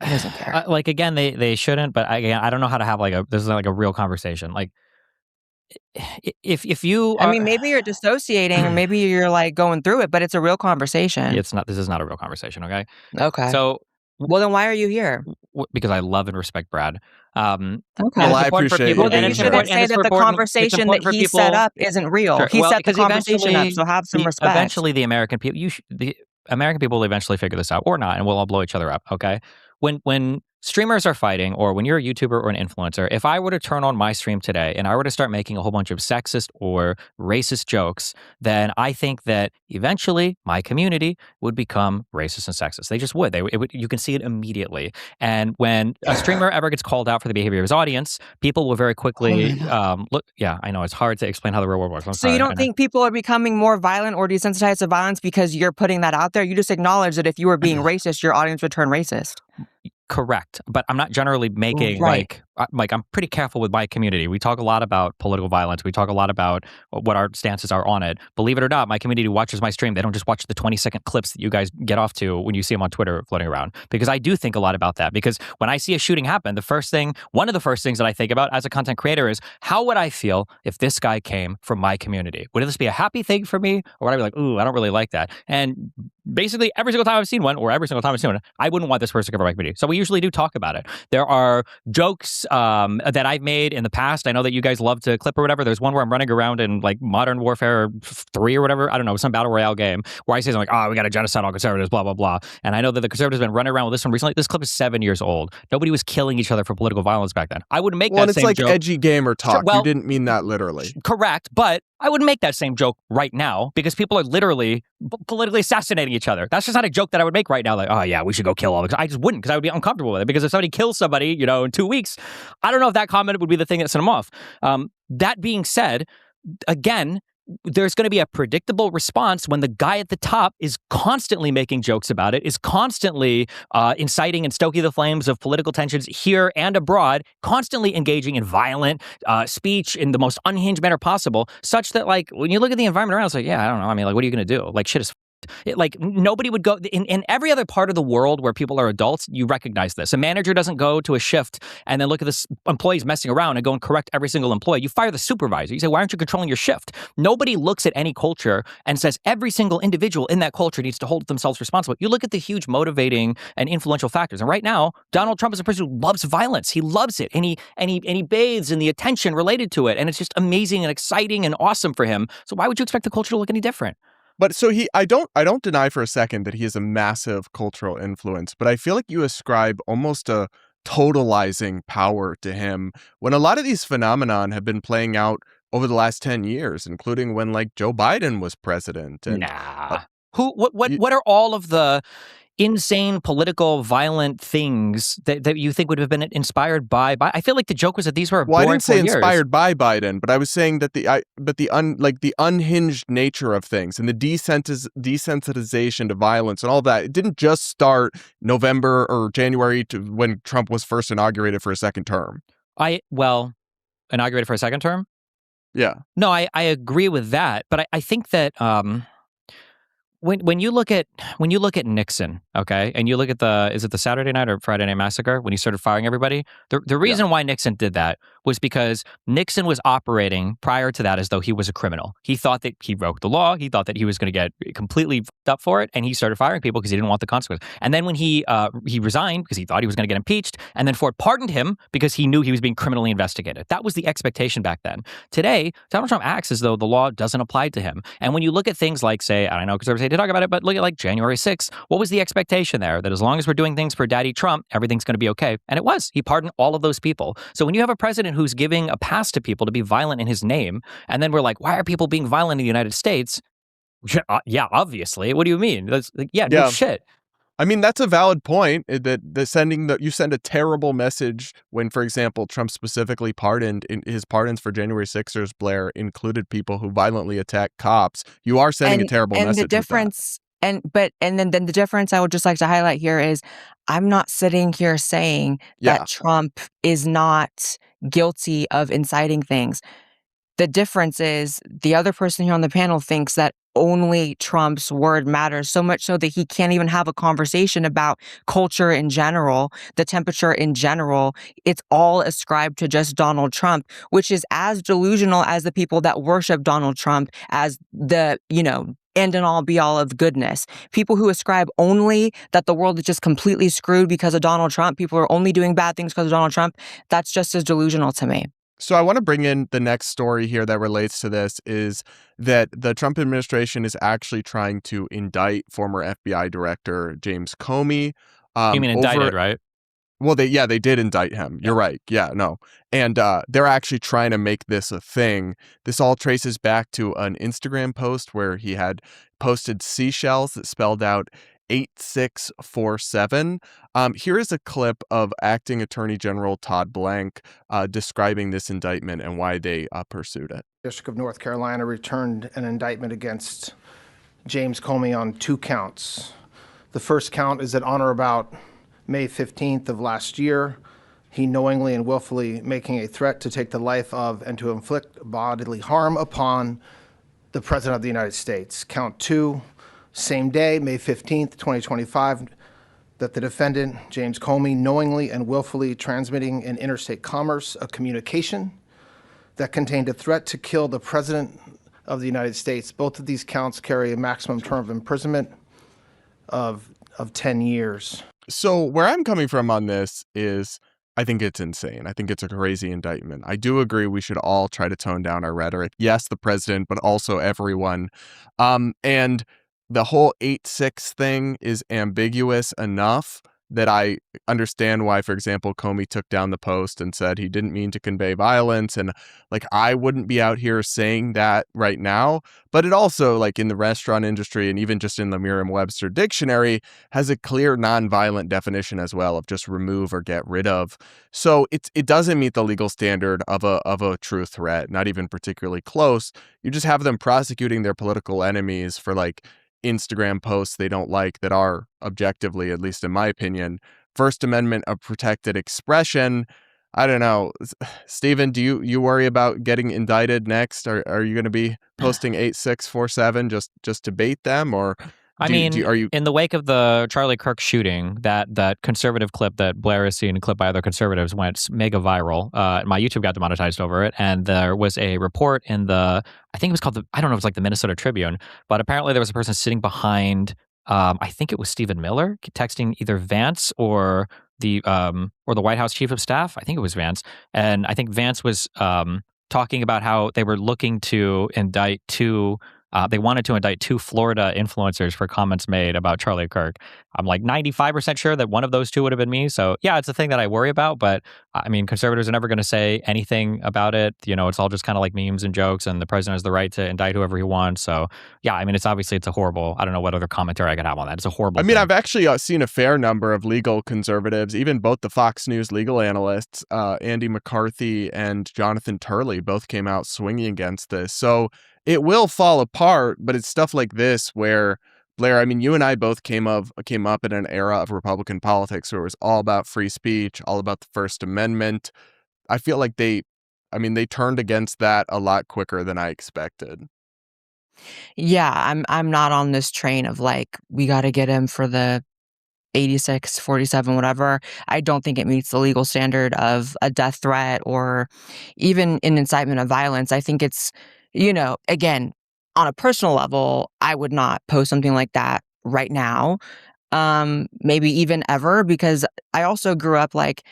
Speaker 2: He doesn't care.
Speaker 1: Like, again, they shouldn't, but again, I don't know how to have this is like a real conversation. Like, if you
Speaker 2: I mean, maybe you're dissociating or maybe you're like going through it, but it's a real conversation.
Speaker 1: This is not a real conversation, okay?
Speaker 2: Okay.
Speaker 1: So,
Speaker 2: well, then why are you here?
Speaker 1: Because I love and respect Brad.
Speaker 2: Okay.
Speaker 3: Well, I appreciate it.
Speaker 2: Well, then you shouldn't say that the conversation that he set up isn't real.
Speaker 1: Sure.
Speaker 2: He set the conversation up, so have some respect.
Speaker 1: Eventually, the American people, the American people will eventually figure this out, or not, and we'll all blow each other up, okay? When streamers are fighting, or when you're a YouTuber or an influencer, if I were to turn on my stream today and I were to start making a whole bunch of sexist or racist jokes, then I think that eventually my community would become racist and sexist. They just would. You can see it immediately. And when a streamer ever gets called out for the behavior of his audience, people will very quickly look. Yeah, I know it's hard to explain how the real world works.
Speaker 2: So you don't think people are becoming more violent or desensitized to violence because you're putting that out there? You just acknowledge that if you were being racist, your audience would turn racist.
Speaker 1: Correct. But I'm not generally making like I'm pretty careful with my community. We talk a lot about political violence. We talk a lot about what our stances are on it. Believe it or not, my community watches my stream. They don't just watch the 20-second clips that you guys get off to when you see them on Twitter floating around. Because I do think a lot about that. Because when I see a shooting happen, one of the first things that I think about as a content creator is, how would I feel if this guy came from my community? Would this be a happy thing for me? Or would I be like, ooh, I don't really like that? And basically every single time I've seen one, I wouldn't want this person to come from my community. So we usually do talk about it. There are jokes that I've made in the past. I know that you guys love to clip or whatever. There's one where I'm running around in like Modern Warfare 3 or whatever. I don't know, some battle royale game where I say something like, we got to genocide all conservatives, blah, blah, blah. And I know that the conservatives have been running around with this one recently. This clip is 7 years old. Nobody was killing each other for political violence back then. I would make that same joke.
Speaker 3: Well, it's like edgy gamer talk. Sure, well, you didn't mean that literally.
Speaker 1: Correct. But I wouldn't make that same joke right now because people are literally politically assassinating each other. That's just not a joke that I would make right now. Like, oh yeah, we should go kill all the. I just wouldn't, because I would be uncomfortable with it. Because if somebody kills somebody, in 2 weeks, I don't know if that comment would be the thing that sent them off. That being said, again, there's going to be a predictable response when the guy at the top is constantly making jokes about it, is constantly inciting and stoking the flames of political tensions here and abroad, constantly engaging in violent speech in the most unhinged manner possible, such that, like, when you look at the environment around, it's like, yeah, I don't know. I mean, like, what are you going to do? Like, shit is like, nobody would go in every other part of the world where people are adults. You recognize this. A manager doesn't go to a shift and then look at this employees messing around and go and correct every single employee. You fire the supervisor. You say, why aren't you controlling your shift? Nobody looks at any culture and says every single individual in that culture needs to hold themselves responsible. You look at the huge motivating and influential factors. And right now, Donald Trump is a person who loves violence. He loves it. And he bathes in the attention related to it. And it's just amazing and exciting and awesome for him. So why would you expect the culture to look any different?
Speaker 3: But so I don't deny for a second that he is a massive cultural influence, but I feel like you ascribe almost a totalizing power to him when a lot of these phenomenon have been playing out over the last 10 years, including when, like, Joe Biden was president. And,
Speaker 1: what are all of the insane political violent things that you think would have been inspired by I feel like the joke was that these were
Speaker 3: Well, I
Speaker 1: boring
Speaker 3: didn't say
Speaker 1: 4 years.
Speaker 3: inspired by Biden, but I was saying that the unhinged nature of things and the desensitization to violence and all that, it didn't just start November or January to when Trump was first inaugurated for a second term.
Speaker 1: Inaugurated for a second term?
Speaker 3: Yeah.
Speaker 1: No, I agree with that, but I think that when you look at Nixon, okay, and you look at is it the Saturday Night or Friday Night Massacre when he started firing everybody? The reason why Nixon did that was because Nixon was operating prior to that as though he was a criminal. He thought that he broke the law. He thought that he was going to get completely fucked up for it, and he started firing people because he didn't want the consequences. And then when he resigned because he thought he was going to get impeached, and then Ford pardoned him because he knew he was being criminally investigated. That was the expectation back then. Today, Donald Trump acts as though the law doesn't apply to him. And when you look at things like, say, I don't know, conservatives hate to talk about it, but look at like January 6th, what was the expectation there? That as long as we're doing things for Daddy Trump, everything's going to be okay. And it was. He pardoned all of those people. So when you have a president who's giving a pass to people to be violent in his name, and then we're like, why are people being violent in the United States? Yeah, obviously. What do you mean? That's like, no shit.
Speaker 3: I mean, that's a valid point. That you send a terrible message when, for example, Trump specifically pardoned in his pardons for January 6ers, Blaire, included people who violently attacked cops. You are sending a terrible message.
Speaker 2: And the difference, then the difference I would just like to highlight here is I'm not sitting here saying that Trump is not guilty of inciting things. The difference is the other person here on the panel thinks that only Trump's word matters, so much so that he can't even have a conversation about culture in general, the temperature in general. It's all ascribed to just Donald Trump, which is as delusional as the people that worship Donald Trump as the, end and all be all of goodness. People who ascribe only that the world is just completely screwed because of Donald Trump, people are only doing bad things because of Donald Trump, that's just as delusional to me.
Speaker 3: So I want to bring in the next story here that relates to this is that the Trump administration is actually trying to indict former FBI Director James Comey.
Speaker 1: You mean indicted, right?
Speaker 3: Well, they did indict him. You're right. Yeah, no. And they're actually trying to make this a thing. This all traces back to an Instagram post where he had posted seashells that spelled out 8647. Here is a clip of Acting Attorney General Todd Blank describing this indictment and why they pursued it.
Speaker 4: District of North Carolina returned an indictment against James Comey on 2 counts. The first count is that on or about May 15th of last year, he knowingly and willfully making a threat to take the life of and to inflict bodily harm upon the President of the United States. Count 2, same day, May 15th, 2025, that the defendant, James Comey, knowingly and willfully transmitting in interstate commerce a communication that contained a threat to kill the President of the United States. Both of these counts carry a maximum term of imprisonment of 10 years.
Speaker 3: So where I'm coming from on this is I think it's insane. I think it's a crazy indictment. I do agree we should all try to tone down our rhetoric. Yes, the president, but also everyone. And the whole 8-6 thing is ambiguous enough that I understand why, for example, Comey took down the post and said he didn't mean to convey violence. And like, I wouldn't be out here saying that right now. But it also, like in the restaurant industry and even just in the Merriam-Webster dictionary, has a clear nonviolent definition as well of just remove or get rid of. So it doesn't meet the legal standard of a true threat, not even particularly close. You just have them prosecuting their political enemies for like Instagram posts they don't like that are objectively, at least in my opinion, First Amendment of protected expression. I don't know. Steven, do you worry about getting indicted next? Are you going to be posting 8647 just to bait them? Or
Speaker 1: are you in the wake of the Charlie Kirk shooting, that conservative clip that Blaire has seen, clipped by other conservatives, went mega viral. My YouTube got demonetized over it, and there was a report in the, I think it was called I don't know, it was like the Minnesota Tribune, but apparently there was a person sitting behind, I think it was Stephen Miller, texting either Vance or the White House Chief of Staff. I think it was Vance, and I think Vance was talking about how they were looking to indict 2 They wanted to indict 2 Florida influencers for comments made about Charlie Kirk. I'm like 95% sure that one of those 2 would have been me. So yeah, it's a thing that I worry about. But I mean, conservatives are never going to say anything about it. It's all just kind of like memes and jokes, and the president has the right to indict whoever he wants. So yeah, I mean, it's a horrible. I don't know what other commentary I could have on that. It's a horrible.
Speaker 3: I mean,
Speaker 1: thing.
Speaker 3: I've actually seen a fair number of legal conservatives, even both the Fox News legal analysts, Andy McCarthy and Jonathan Turley, both came out swinging against this. So it will fall apart, but it's stuff like this where, Blaire, I mean, you and I both came up in an era of Republican politics where it was all about free speech, all about the First Amendment. I feel like they turned against that a lot quicker than I expected.
Speaker 2: Yeah, I'm not on this train of like, we got to get him for the 86, 47, whatever. I don't think it meets the legal standard of a death threat or even an incitement of violence. I think it's, again, on a personal level, I would not post something like that right now, maybe even ever, because I also grew up like,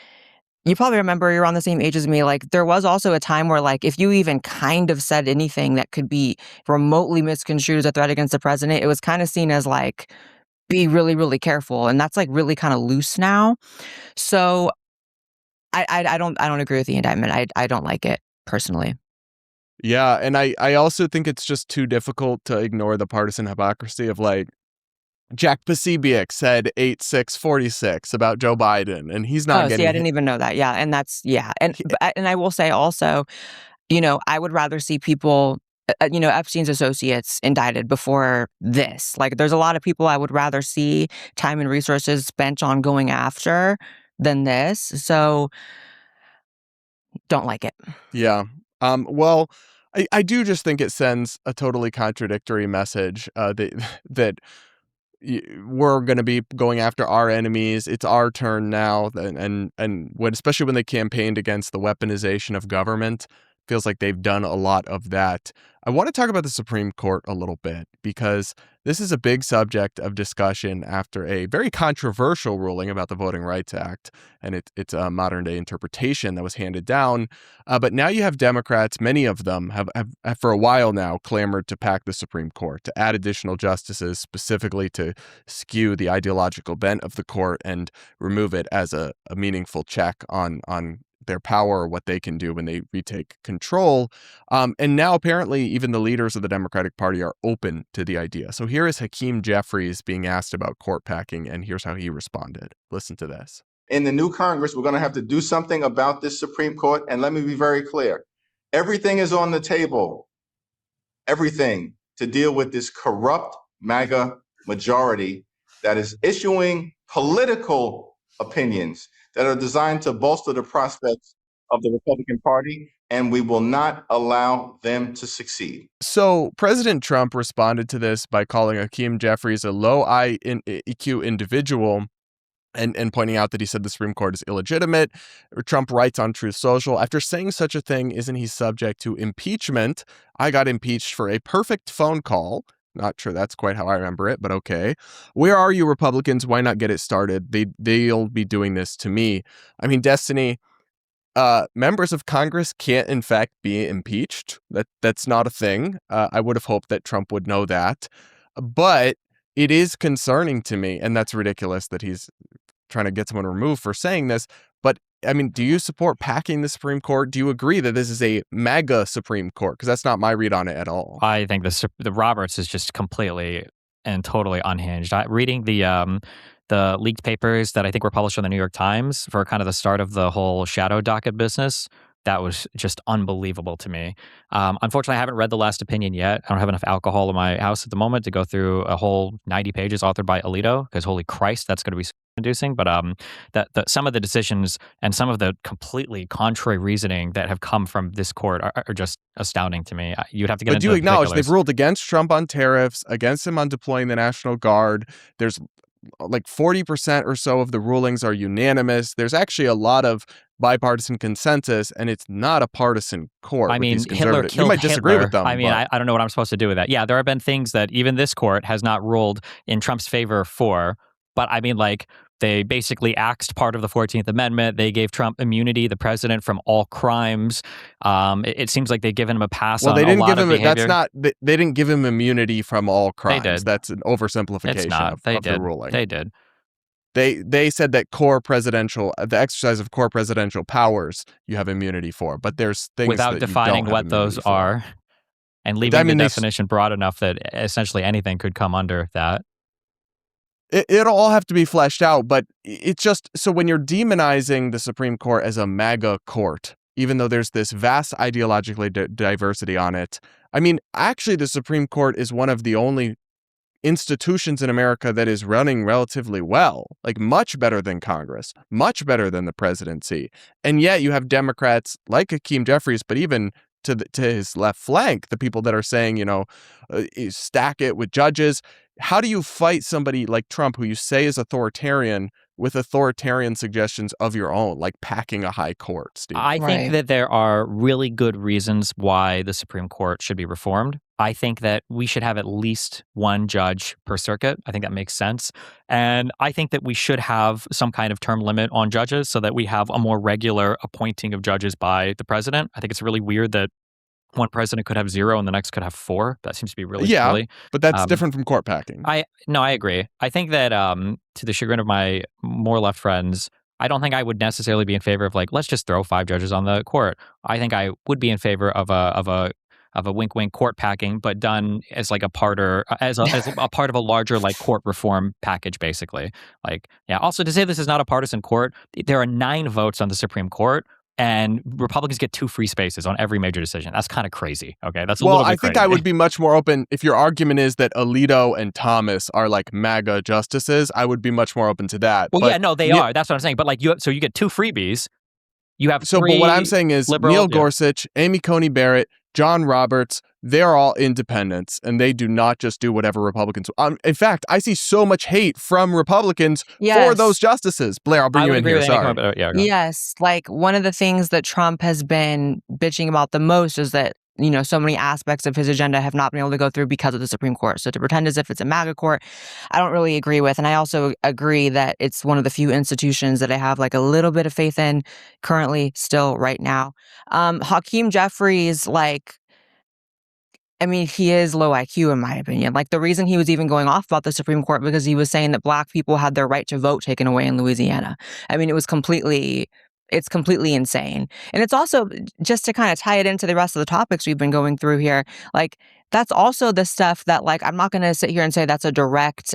Speaker 2: you probably remember, you're on the same age as me. Like, there was also a time where, like, if you even kind of said anything that could be remotely misconstrued as a threat against the president, it was kind of seen as like, be really, really careful. And that's like really kind of loose now. So I don't agree with the indictment. I don't like it personally.
Speaker 3: Yeah, and I also think it's just too difficult to ignore the partisan hypocrisy of like, Jack Posobiec said 8-6-46 about Joe Biden, and he's not getting.
Speaker 2: See, I didn't even know that. Yeah, and that's and I will say also, I would rather see people, Epstein's associates indicted before this. Like, there's a lot of people I would rather see time and resources spent on going after than this. So, don't like it.
Speaker 3: Yeah. Well, I do just think it sends a totally contradictory message that we're going to be going after our enemies. It's our turn now, and especially when they campaigned against the weaponization of government, feels like they've done a lot of that. I want to talk about the Supreme Court a little bit because this is a big subject of discussion after a very controversial ruling about the Voting Rights Act and its modern day interpretation that was handed down. But now you have Democrats, many of them have for a while now clamored to pack the Supreme Court, to add additional justices specifically to skew the ideological bent of the court and remove it as a meaningful check on their power or what they can do when they retake control. And now apparently even the leaders of the Democratic Party are open to the idea. So here is Hakeem Jeffries being asked about court packing, and here's how he responded. Listen to this.
Speaker 5: In the new Congress, we're going to have to do something about this Supreme Court. And let me be very clear. Everything is on the table. Everything to deal with this corrupt MAGA majority that is issuing political opinions that are designed to bolster the prospects of the Republican Party, and we will not allow them to succeed.
Speaker 3: So President Trump responded to this by calling Hakeem Jeffries a low IQ individual and pointing out that he said the Supreme Court is illegitimate. Trump writes on Truth Social, after saying such a thing, isn't he subject to impeachment? I got impeached for a perfect phone call. Not sure that's quite how I remember it, but okay. Where are you, Republicans? Why not get it started? They'll be doing this to me. I mean, Destiny, members of Congress can't, in fact, be impeached. That's not a thing. I would have hoped that Trump would know that. But it is concerning to me, and that's ridiculous that he's trying to get someone removed for saying this. But I mean, do you support packing the Supreme Court? Do you agree that this is a MAGA Supreme Court? Because that's not my read on it at all.
Speaker 1: I think the Roberts is just completely and totally unhinged. Reading the leaked papers that I think were published in the New York Times for kind of the start of the whole shadow docket business, that was just unbelievable to me. Unfortunately, I haven't read the last opinion yet. I don't have enough alcohol in my house at the moment to go through a whole 90 pages authored by Alito, because holy Christ, that's going to be inducing. But some of the decisions and some of the completely contrary reasoning that have come from this court are just astounding to me. You'd have to get into
Speaker 3: But do you acknowledge
Speaker 1: particulars.
Speaker 3: they've ruled against Trump on tariffs, against him on deploying the National Guard? There's like 40% or so of the rulings are unanimous. There's actually a lot of bipartisan consensus, and it's not a partisan court.
Speaker 1: I mean, Hitler killed
Speaker 3: You might disagree
Speaker 1: Hitler.
Speaker 3: with them.
Speaker 1: I mean,
Speaker 3: but
Speaker 1: I don't know what I'm supposed to do with that. Yeah, there have been things that even this court has not ruled in Trump's favor for. But I mean, like, They basically axed part of the 14th Amendment. They gave Trump immunity, the president, from all crimes. It seems like they've given him a pass
Speaker 3: Well,
Speaker 1: on
Speaker 3: they
Speaker 1: a
Speaker 3: didn't
Speaker 1: lot
Speaker 3: give
Speaker 1: of
Speaker 3: him.
Speaker 1: behavior.
Speaker 3: That's not. They didn't give him immunity from all
Speaker 1: They
Speaker 3: crimes.
Speaker 1: did.
Speaker 3: That's an oversimplification
Speaker 1: It's not.
Speaker 3: of
Speaker 1: They
Speaker 3: the
Speaker 1: did.
Speaker 3: ruling.
Speaker 1: They did.
Speaker 3: They said that the exercise of core presidential powers, you have immunity for, but there's things
Speaker 1: Without
Speaker 3: that
Speaker 1: defining
Speaker 3: you don't have
Speaker 1: what those
Speaker 3: immunity for.
Speaker 1: are and leaving the definition broad enough that essentially anything could come under that.
Speaker 3: It'll all have to be fleshed out, but it's just, so when you're demonizing the Supreme Court as a MAGA court, even though there's this vast ideologically diversity on it, I mean, actually the Supreme Court is one of the only institutions in America that is running relatively well, like much better than Congress, much better than the presidency. And yet you have Democrats like Hakeem Jeffries, but even to his left flank, the people that are saying, stack it with judges. How do you fight somebody like Trump, who you say is authoritarian, with authoritarian suggestions of your own, like packing a high court, Steve?
Speaker 1: I think that there are really good reasons why the Supreme Court should be reformed. I think that we should have at least one judge per circuit. I think that makes sense. And I think that we should have some kind of term limit on judges so that we have a more regular appointing of judges by the president. I think it's really weird that one president could have 0 and the next could have 4. That seems to be really silly.
Speaker 3: But that's different from court packing.
Speaker 1: I agree. I think that to the chagrin of my more left friends, I don't think I would necessarily be in favor of let's just throw 5 judges on the court. I think I would be in favor of a wink wink court packing, but done as a part of a larger court reform package, basically. Also to say this is not a partisan court, there are 9 votes on the Supreme Court. And Republicans get 2 free spaces on every major decision. That's kind of crazy. Okay, that's a little bit
Speaker 3: I think
Speaker 1: crazy.
Speaker 3: I would be much more open if your argument is that Alito and Thomas are MAGA justices. I would be much more open to that.
Speaker 1: Well, they are. That's what I'm saying. But you get 2 freebies. You have 3
Speaker 3: but what I'm saying is Neil Gorsuch, Amy Coney Barrett, John Roberts, they're all independents, and they do not just do whatever Republicans. In fact, I see so much hate from Republicans for those justices. Blaire, I'll bring you in here. Sorry.
Speaker 2: Yes, one of the things that Trump has been bitching about the most is that so many aspects of his agenda have not been able to go through because of the Supreme Court. So to pretend as if it's a MAGA court, I don't really agree with. And I also agree that it's one of the few institutions that I have a little bit of faith in currently, still, right now. Hakeem Jeffries, he is low IQ in my opinion. The reason he was even going off about the Supreme Court because he was saying that Black people had their right to vote taken away in Louisiana. It's completely insane. And it's also, just to kind of tie it into the rest of the topics we've been going through here, that's also the stuff that I'm not going to sit here and say that's a direct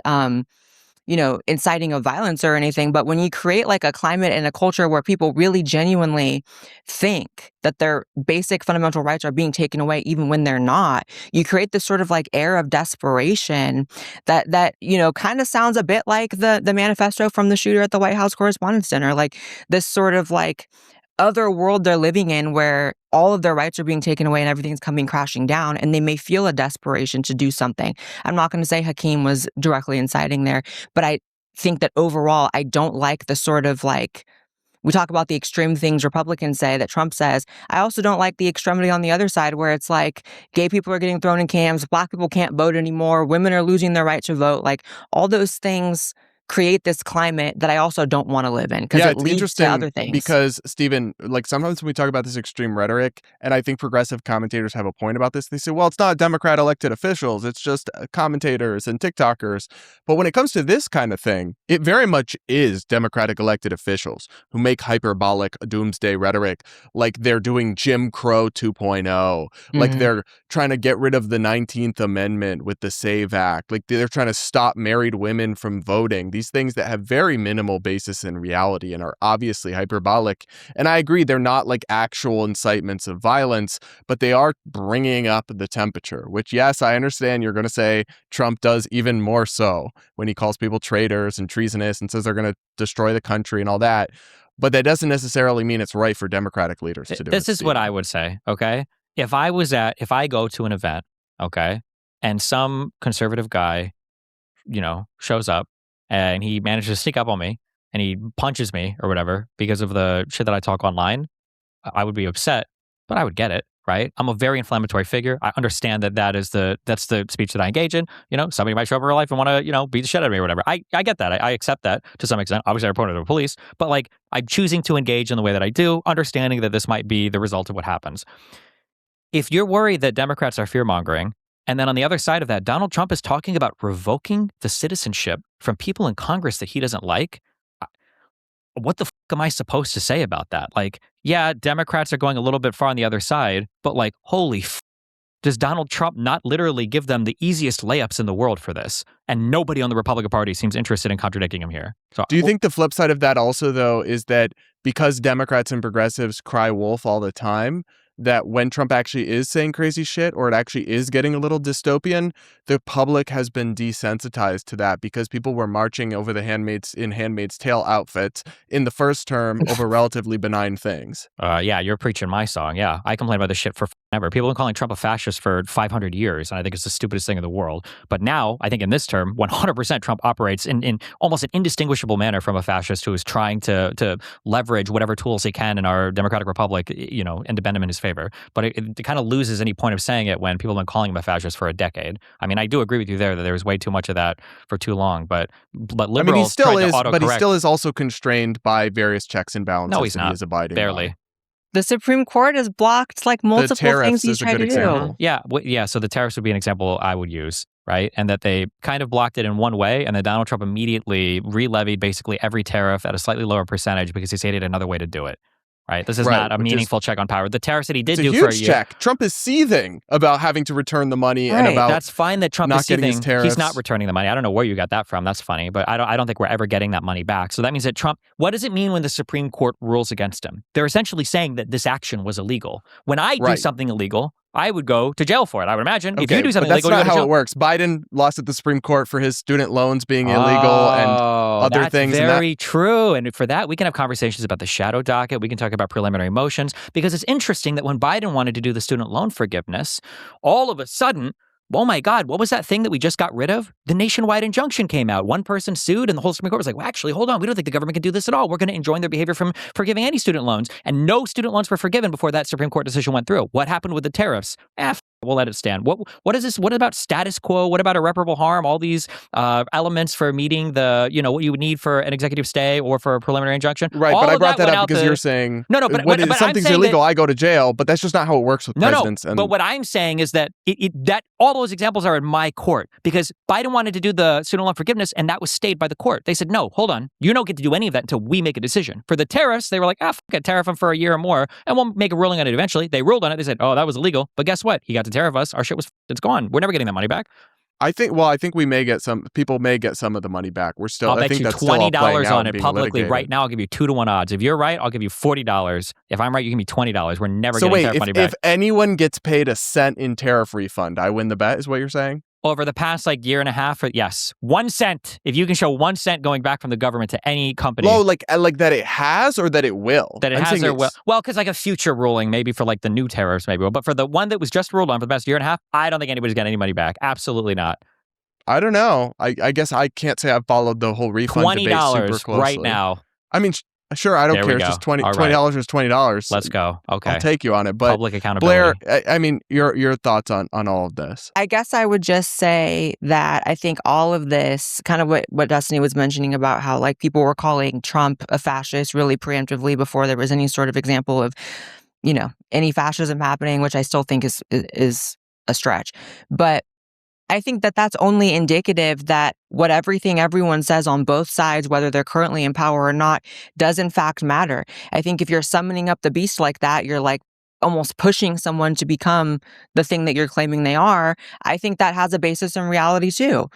Speaker 2: inciting of violence or anything, but when you create a climate and a culture where people really genuinely think that their basic fundamental rights are being taken away even when they're not, you create this sort of air of desperation that kind of sounds a bit like the manifesto from the shooter at the White House Correspondents' Dinner, this sort of other world they're living in where all of their rights are being taken away and everything's coming crashing down, and they may feel a desperation to do something. I'm not going to say Hakeem was directly inciting there, but I think that overall, I don't like the sort of we talk about the extreme things Republicans say that Trump says. I also don't like the extremity on the other side where it's gay people are getting thrown in cams, Black people can't vote anymore, women are losing their right to vote. All those things create this climate that I also don't want to live in because it leads to other things.
Speaker 3: Because, Stephen, sometimes when we talk about this extreme rhetoric, and I think progressive commentators have a point about this, they say, well, it's not Democrat elected officials, it's just commentators and TikTokers. But when it comes to this kind of thing, it very much is Democratic elected officials who make hyperbolic doomsday rhetoric like they're doing Jim Crow 2.0, like they're trying to get rid of the 19th Amendment with the SAVE Act, like they're trying to stop married women from voting. These things that have very minimal basis in reality and are obviously hyperbolic. And I agree, they're not actual incitements of violence, but they are bringing up the temperature, which, yes, I understand you're going to say Trump does even more so when he calls people traitors and treasonous and says they're going to destroy the country and all that. But that doesn't necessarily mean it's right for Democratic leaders to do it.
Speaker 1: This is what I would say, okay? If I go to an event, okay, and some conservative guy, shows up, and he manages to sneak up on me and he punches me or whatever because of the shit that I talk online, I would be upset, but I would get it. right? I'm a very inflammatory figure. I understand that that's the speech that I engage in. Somebody might show up in real life and want to, beat the shit out of me or whatever. I get that. I accept that to some extent. Obviously, I reported to the police, but like I'm choosing to engage in the way that I do, understanding that this might be the result of what happens. If you're worried that Democrats are fear-mongering, and then on the other side of that, Donald Trump is talking about revoking the citizenship from people in Congress that he doesn't like, what the fuck am I supposed to say about that? Like, yeah, Democrats are going a little bit far on the other side, but like, holy does Donald Trump not literally give them the easiest layups in the world for this? And nobody on the Republican Party seems interested in contradicting him here. So,
Speaker 3: do you think the flip side of that also, though, is that because Democrats and progressives cry wolf all the time, that when Trump actually is saying crazy shit or it actually is getting a little dystopian, the public has been desensitized to that because people were marching over the Handmaid's Tale outfits in the first term over relatively benign things?
Speaker 1: Yeah, you're preaching my song. Yeah, I complain about this shit for ever. People have been calling Trump a fascist for 500 years, and I think it's the stupidest thing in the world. But now, I think in this term, 100% Trump operates in almost an indistinguishable manner from a fascist who is trying to leverage whatever tools he can in our democratic republic, and to bend him in his favor. But it kind of loses any point of saying it when people have been calling him a fascist for a decade. I mean, I do agree with you there that there was way too much of that for too long. But liberals,
Speaker 3: I mean, he still is,
Speaker 1: but
Speaker 3: he still is also constrained by various checks and balances.
Speaker 1: No, he's not.
Speaker 3: He is abiding
Speaker 1: barely.
Speaker 3: by.
Speaker 2: The Supreme Court has blocked like multiple things he's tried to do.
Speaker 1: Yeah. So the tariffs would be an example I would use, right? And that they kind of blocked it in one way, and then Donald Trump immediately re-levied basically every tariff at a slightly lower percentage because he stated another way to do it. Right. This is not a meaningful check on power. The tariffs that he did do for a year.
Speaker 3: Check. Trump is seething about having to return the money and about
Speaker 1: that's fine that Trump is seething. He's not
Speaker 3: tariffs.
Speaker 1: returning the money. I don't know where you got that from. That's funny, but I don't think we're ever getting that money back. So that means that Trump. What does it mean when the Supreme Court rules against him? They're essentially saying that this action was illegal. When I do something illegal, I would go to jail for it. I would imagine.
Speaker 3: Okay,
Speaker 1: if you do something
Speaker 3: but that's
Speaker 1: illegal,
Speaker 3: not how it works. Biden lost at the Supreme Court for his student loans being illegal and other things.
Speaker 1: That's very true. And for that, we can have conversations about the shadow docket. We can talk about preliminary motions, because it's interesting that when Biden wanted to do the student loan forgiveness, all of a sudden, oh my God, what was that thing that we just got rid of? The nationwide injunction came out. One person sued and the whole Supreme Court was like, well, actually, hold on. We don't think the government can do this at all. We're going to enjoin their behavior from forgiving any student loans. And no student loans were forgiven before that Supreme Court decision went through. What happened with the tariffs? We'll let it stand. What is this? What about status quo? What about irreparable harm? All these elements for meeting the, what you would need for an executive stay or for a preliminary injunction.
Speaker 3: Right, but I brought that up because you're saying when something's illegal, I go to jail. But that's just not how it works with presidents.
Speaker 1: But what I'm saying is that that all those examples are in my court, because Biden wanted to do the student loan forgiveness and that was stayed by the court. They said, no, hold on. You don't get to do any of that until we make a decision. For the tariffs, they were like, fuck it, tariff them for a year or more and we'll make a ruling on it eventually. They ruled on it. They said, oh, that was illegal. But guess what? He got to tariff us. Our shit was it's gone. We're never getting that money back.
Speaker 3: I think we may get some. People may get some of the money back. We're still.
Speaker 1: I'll bet
Speaker 3: I think
Speaker 1: you
Speaker 3: that's $20
Speaker 1: on it publicly right now. I'll give you 2-to-1 odds. If you're right, I'll give you $40. If I'm right, you give me $20. We're never getting tariff money back.
Speaker 3: If anyone gets paid a cent in tariff refund, I win the bet. Is what you're saying?
Speaker 1: Over the past year and a half, yes, 1 cent. If you can show 1 cent going back from the government to any company,
Speaker 3: like that it has or that it will.
Speaker 1: That it has or will. Well, because a future ruling, maybe for the new tariffs, maybe will. But for the one that was just ruled on for the past year and a half, I don't think anybody's getting any money back. Absolutely not.
Speaker 3: I don't know. I guess I can't say I've followed the whole refund debate super closely.
Speaker 1: Right now.
Speaker 3: I mean, sure, I don't care. It's just $20 is $20.
Speaker 1: Let's go. Okay.
Speaker 3: I'll take you on it. But
Speaker 1: public accountability.
Speaker 3: Blaire, I mean, your thoughts on all of this?
Speaker 2: I guess I would just say that I think all of this, kind of what Destiny was mentioning about how people were calling Trump a fascist really preemptively before there was any sort of example of, any fascism happening, which I still think is a stretch. But I think that that's only indicative that everything everyone says on both sides, whether they're currently in power or not, does in fact matter. I think if you're summoning up the beast like that, you're almost pushing someone to become the thing that you're claiming they are. I think that has a basis in reality too.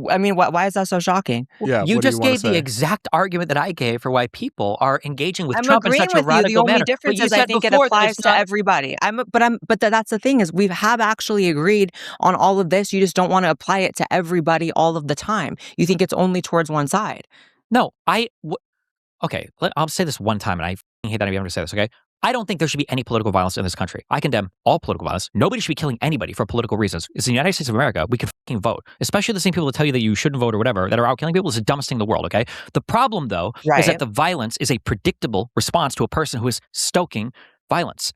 Speaker 2: I mean, why is that so shocking?
Speaker 3: Yeah,
Speaker 1: you just gave the exact argument that I gave for why people are engaging with Trump in such a radical manner.
Speaker 2: The only difference is I think it applies to everybody. But that's the thing is we have actually agreed on all of this. You just don't want to apply it to everybody all of the time. You think it's only towards one side.
Speaker 1: No, okay. I'll say this one time, and I hate that I'm going to say this. Okay. I don't think there should be any political violence in this country. I condemn all political violence. Nobody should be killing anybody for political reasons. It's the United States of America. We can fucking vote. Especially the same people that tell you that you shouldn't vote or whatever, that are out killing people, is the dumbest thing in the world, okay? The problem, though, is that the violence is a predictable response to a person who is stoking violence.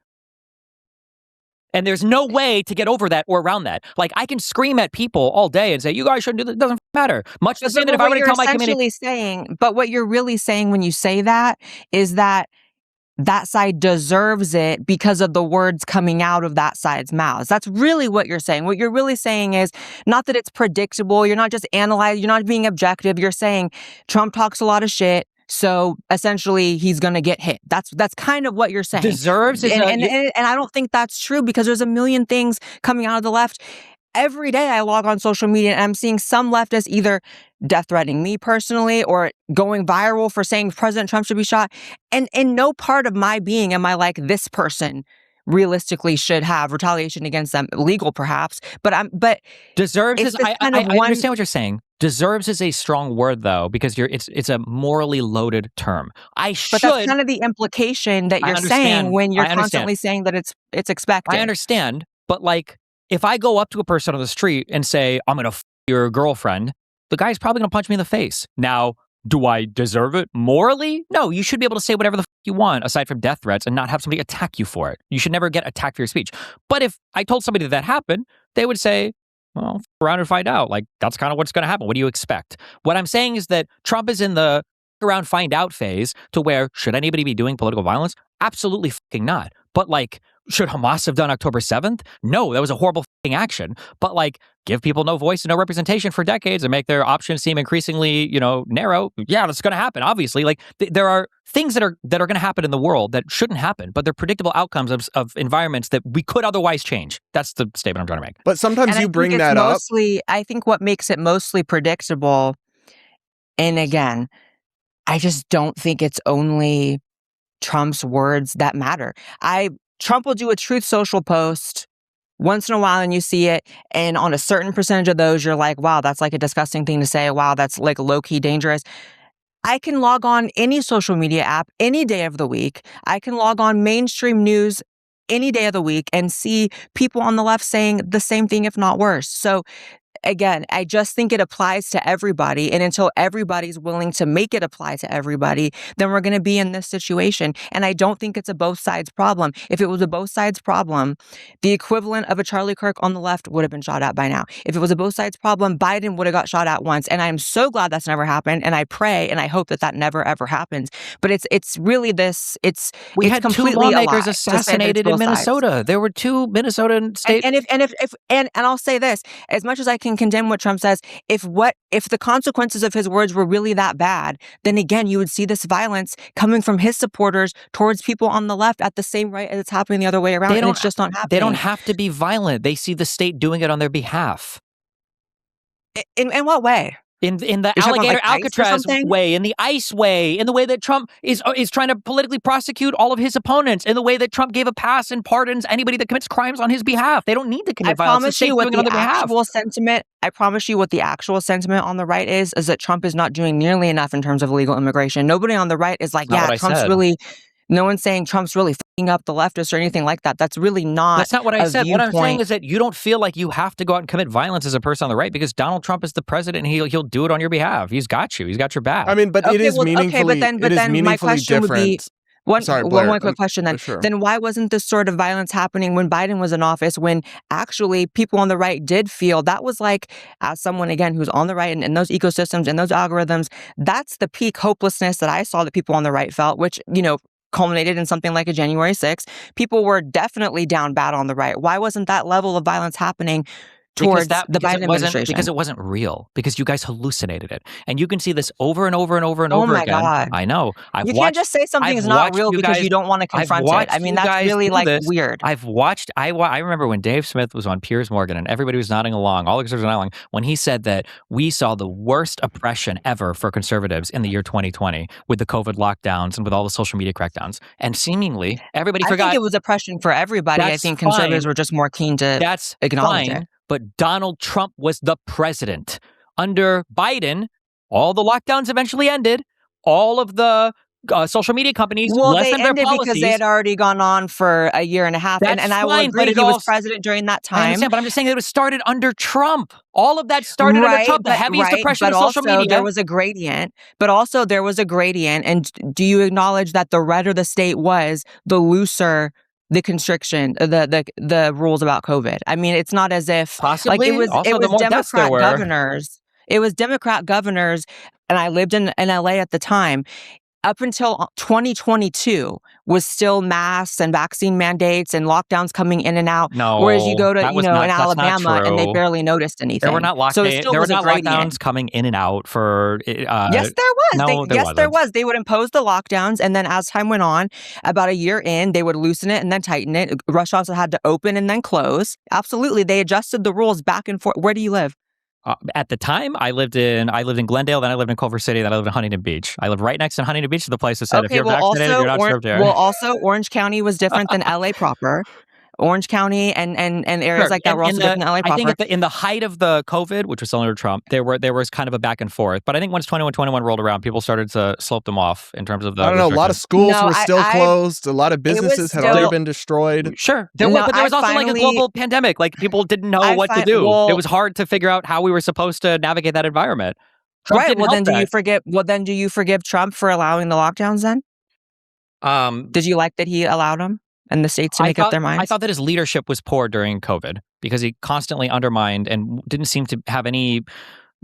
Speaker 1: And there's no way to get over that or around that. Like, I can scream at people all day and say, you guys shouldn't do this. It doesn't matter. Much the same that if I were to tell my community.
Speaker 2: But what you're really saying when you say that is that side deserves it because of the words coming out of that side's mouths. That's really what you're saying. What you're really saying is not that it's predictable. You're not just analyzing. You're not being objective. You're saying Trump talks a lot of shit. So essentially, he's going to get hit. That's kind of what you're saying.
Speaker 1: Deserves is
Speaker 2: and I don't think that's true because there's a million things coming out of the left. Every day I log on social media and I'm seeing some leftists either death threatening me personally or going viral for saying President Trump should be shot. And in no part of my being am I like, this person realistically should have retaliation against them, legal perhaps. But
Speaker 1: deserves is I understand what you're saying. Deserves is a strong word though, because it's a morally loaded term. But that's kind of the implication that you're saying when you're constantly saying that it's expected. I understand, but like if I go up to a person on the street and say, I'm gonna f your girlfriend, the guy's probably gonna punch me in the face. Now, do I deserve it morally? No, you should be able to say whatever the f you want aside from death threats and not have somebody attack you for it. You should never get attacked for your speech. But if I told somebody that happened, they would say, well, f around and find out. Like, that's kind of what's going to happen. What do you expect? What I'm saying is that Trump is in the around find out phase to where should anybody be doing political violence? Absolutely fucking not. But like, should Hamas have done October 7th? No, that was a horrible fucking action. But like, give people no voice and no representation for decades and make their options seem increasingly, narrow. Yeah, that's going to happen. Obviously, like there are things that are going to happen in the world that shouldn't happen, but they're predictable outcomes of environments that we could otherwise change. That's the statement I'm trying to make.
Speaker 3: But sometimes you bring that up.
Speaker 2: I think what makes it mostly predictable, and again, I just don't think it's only Trump's words that matter. Trump will do a Truth Social post once in a while and you see it. And on a certain percentage of those, you're like, wow, that's like a disgusting thing to say. Wow, that's like low-key dangerous. I can log on any social media app any day of the week. I can log on mainstream news any day of the week and see people on the left saying the same thing, if not worse. So again, I just think it applies to everybody. And until everybody's willing to make it apply to everybody, then we're going to be in this situation. And I don't think it's a both sides problem. If it was a both sides problem, the equivalent of a Charlie Kirk on the left would have been shot at by now. If it was a both sides problem, Biden would have got shot at once. And I am so glad that's never happened. And I pray and I hope that never, ever happens. But it's really this,
Speaker 1: we had two lawmakers assassinated in Minnesota.
Speaker 2: Sides.
Speaker 1: There were two Minnesota state.
Speaker 2: And I'll say this, as much as I can condemn what Trump says, if the consequences of his words were really that bad, then again, you would see this violence coming from his supporters towards people on the left at the same rate as it's happening the other way around. And it's just not happening.
Speaker 1: They don't have to be violent. They see the state doing it on their behalf.
Speaker 2: In what way?
Speaker 1: In the alligator Alcatraz way, in the ICE way, in the way that Trump is trying to politically prosecute all of his opponents, in the way that Trump gave a pass and pardons anybody that commits crimes on his behalf. They don't need to commit violence. I
Speaker 2: promise you what the actual sentiment on the right is that Trump is not doing nearly enough in terms of illegal immigration. Nobody on the right is like, no one's saying Trump's really fucking up the leftists or anything like that. That's really not.
Speaker 1: That's not what I said. What I'm saying is that you don't feel like you have to go out and commit violence as a person on the right because Donald Trump is the president and he'll do it on your behalf. He's got you. He's got your back.
Speaker 3: I mean, but it is meaningfully. But then my question would be.
Speaker 2: One quick question then. Sure. Then why wasn't this sort of violence happening when Biden was in office, when actually people on the right did feel that was like, as someone, again, who's on the right and in those ecosystems and those algorithms, that's the peak hopelessness that I saw that people on the right felt, which, culminated in something like a January 6th. People were definitely down bad on the right. Why wasn't that level of violence happening towards the Biden administration?
Speaker 1: Because it wasn't real. Because you guys hallucinated it. And you can see this over and over and over and over again. Oh my God. I know.
Speaker 2: You can't just say something is not real because you don't want to confront it. I mean, that's really weird.
Speaker 1: I remember when Dave Smith was on Piers Morgan and everybody was nodding along, all the conservatives were nodding along, when he said that we saw the worst oppression ever for conservatives in the year 2020 with the COVID lockdowns and with all the social media crackdowns. And seemingly everybody forgot.
Speaker 2: I think it was oppression for everybody. I think conservatives were just more keen to acknowledge it.
Speaker 1: But Donald Trump was the president. Under Biden, all the lockdowns eventually ended. All of the social media companies lessened their policies.
Speaker 2: Because they had already gone on for a year and a half. And I will agree he was president during that time.
Speaker 1: I understand, but I'm just saying that it was started under Trump. All of that started under Trump, the heaviest oppression of social media.
Speaker 2: There was a gradient. And do you acknowledge that the redder the state was, the looser the constriction, the rules about COVID. I mean, it's not as if
Speaker 1: Possibly.
Speaker 2: it was
Speaker 1: Also, the more deaths there
Speaker 2: Democrat
Speaker 1: were.
Speaker 2: governors. It was Democrat governors, and I lived in LA at the time. Up until 2022 was still masks and vaccine mandates and lockdowns coming in and out.
Speaker 1: No,
Speaker 2: whereas you go to,
Speaker 1: that was
Speaker 2: in
Speaker 1: not- that's not
Speaker 2: Alabama and they
Speaker 1: true.
Speaker 2: barely noticed anything.
Speaker 1: There were not
Speaker 2: So it still was a gradient.
Speaker 1: lockdowns coming in and out for.
Speaker 2: Yes, there was.
Speaker 1: No, there
Speaker 2: yes, there
Speaker 1: wasn't.
Speaker 2: was. They would impose the lockdowns, and then as time went on, about a year in, they would loosen it and then tighten it. Restaurants had to open and then close. Absolutely, they adjusted the rules back and forth. Where do you live?
Speaker 1: At the time, I lived in Glendale, then I lived in Culver City, then I lived in Huntington Beach. I lived right next to Huntington Beach, to the place that said, if you're vaccinated, you're not served here.
Speaker 2: Well, also, Orange County was different than LA proper. Orange County and areas
Speaker 1: Sure.
Speaker 2: like that were also different than LA proper.
Speaker 1: I think in the height of the COVID, which was still under Trump, there was kind of a back and forth. But I think once 21 rolled around, people started to slope them off in terms of the.
Speaker 3: I don't know. A lot of schools were still closed. A lot of businesses had already been destroyed.
Speaker 1: Sure, but there was also like a global pandemic. Like people didn't know what to do. It was hard to figure out how we were supposed to navigate that environment. Trump
Speaker 2: right. Well, then
Speaker 1: do
Speaker 2: you forgive Trump for allowing the lockdowns? Then, did you like that he allowed them and the states to make up their minds?
Speaker 1: I thought that his leadership was poor during COVID because he constantly undermined and didn't seem to have any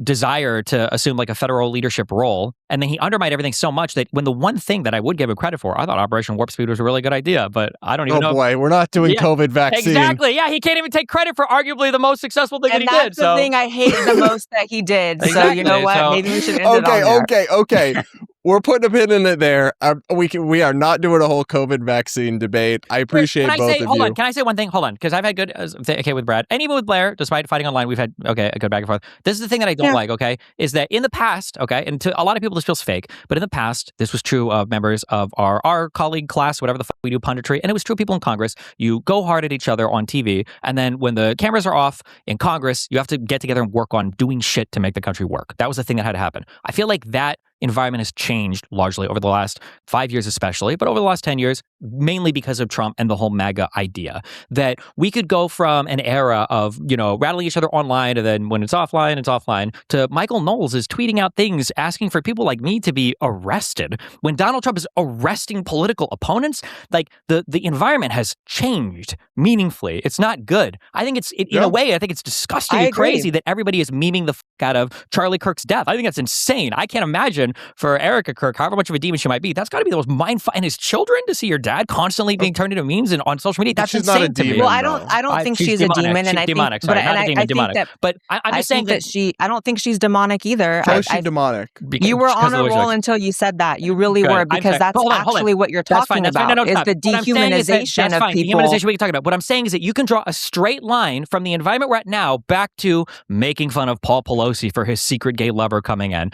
Speaker 1: desire to assume like a federal leadership role. And then he undermined everything so much that when the one thing that I would give him credit for, I thought Operation Warp Speed was a really good idea, but I don't even know.
Speaker 3: Oh boy, we're not doing COVID vaccine.
Speaker 1: Exactly. Yeah, he can't even take credit for arguably the most successful thing that he did.
Speaker 2: And that's the thing I hate the most that he did.
Speaker 1: Exactly.
Speaker 2: So you know what? Maybe we should end it on there.
Speaker 3: Okay. We're putting a pin in it there. We are not doing a whole COVID vaccine debate. I appreciate both of you.
Speaker 1: Hold on. Can I say one thing? Hold on. Because I've had good, okay, with Brad. And even with Blaire, despite fighting online, we've had, a good back and forth. This is the thing that I don't like, okay, is that in the past, okay, and to a lot of people this feels fake, but in the past, this was true of members of our colleague class, whatever the fuck we do, punditry, and it was true of people in Congress. You go hard at each other on TV, and then when the cameras are off in Congress, you have to get together and work on doing shit to make the country work. That was the thing that had to happen. I feel like that environment has changed largely over the last 5 years especially, but over the last 10 years, mainly because of Trump and the whole MAGA idea that we could go from an era of, rattling each other online and then when it's offline, to Michael Knowles is tweeting out things asking for people like me to be arrested. When Donald Trump is arresting political opponents, like the environment has changed meaningfully. It's not good. I think in a way, I think it's disgustingly crazy that everybody is memeing the fuck out of Charlie Kirk's death. I think that's insane. I can't imagine for Erica Kirk, however much of a demon she might be, that's got to be the most and his children to see your dad constantly being turned into memes and on social media. That's
Speaker 3: she's
Speaker 1: insane
Speaker 3: not a demon,
Speaker 1: to me.
Speaker 2: Well, I don't think she's a demon, and I think
Speaker 1: demonic. Sorry, not a demon, demonic. But I'm just saying
Speaker 2: that I don't think she's demonic either.
Speaker 3: How is she demonic?
Speaker 2: You were on a roll until you said that. You really were, because that's actually what you're talking about is the dehumanization of people.
Speaker 1: Dehumanization we can talk about. What I'm saying is that you can draw a straight line from the environment we're at now back to making fun of Paul Pelosi for his secret gay lover coming in.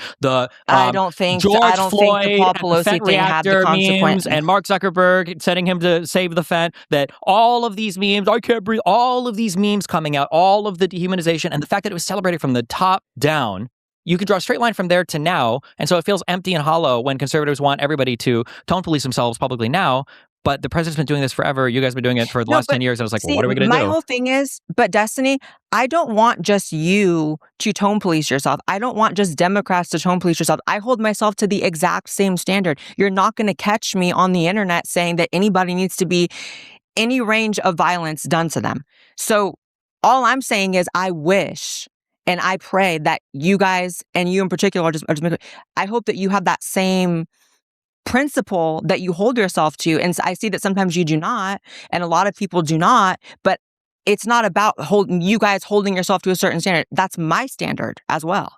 Speaker 2: I don't think
Speaker 1: George Floyd
Speaker 2: the Paul Pelosi thing had the consequence.
Speaker 1: And Mark Zuckerberg sending him to save the Fed, that all of these memes, I can't breathe, all of these memes coming out, all of the dehumanization, and the fact that it was celebrated from the top down, you could draw a straight line from there to now. And so it feels empty and hollow when conservatives want everybody to tone police themselves publicly now. But the president's been doing this forever. You guys have been doing it for the last 10 years. And I was like, well, what are we going to do?
Speaker 2: My whole thing is, but Destiny, I don't want just you to tone police yourself. I don't want just Democrats to tone police yourself. I hold myself to the exact same standard. You're not going to catch me on the internet saying that anybody needs to be any range of violence done to them. So all I'm saying is I wish and I pray that you guys, and you in particular, I hope that you have that same principle that you hold yourself to. And I see that sometimes you do not, and a lot of people do not, but it's not about you guys holding yourself to a certain standard. That's my standard as well.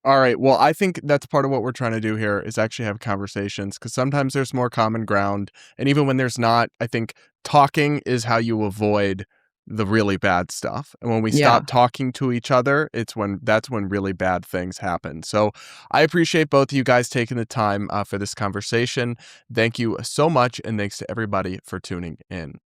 Speaker 3: All right. Well, I think that's part of what we're trying to do here is actually have conversations, because sometimes there's more common ground. And even when there's not, I think talking is how you avoid the really bad stuff. And when we stop talking to each other, that's when really bad things happen. So I appreciate both of you guys taking the time for this conversation. Thank you so much. And thanks to everybody for tuning in.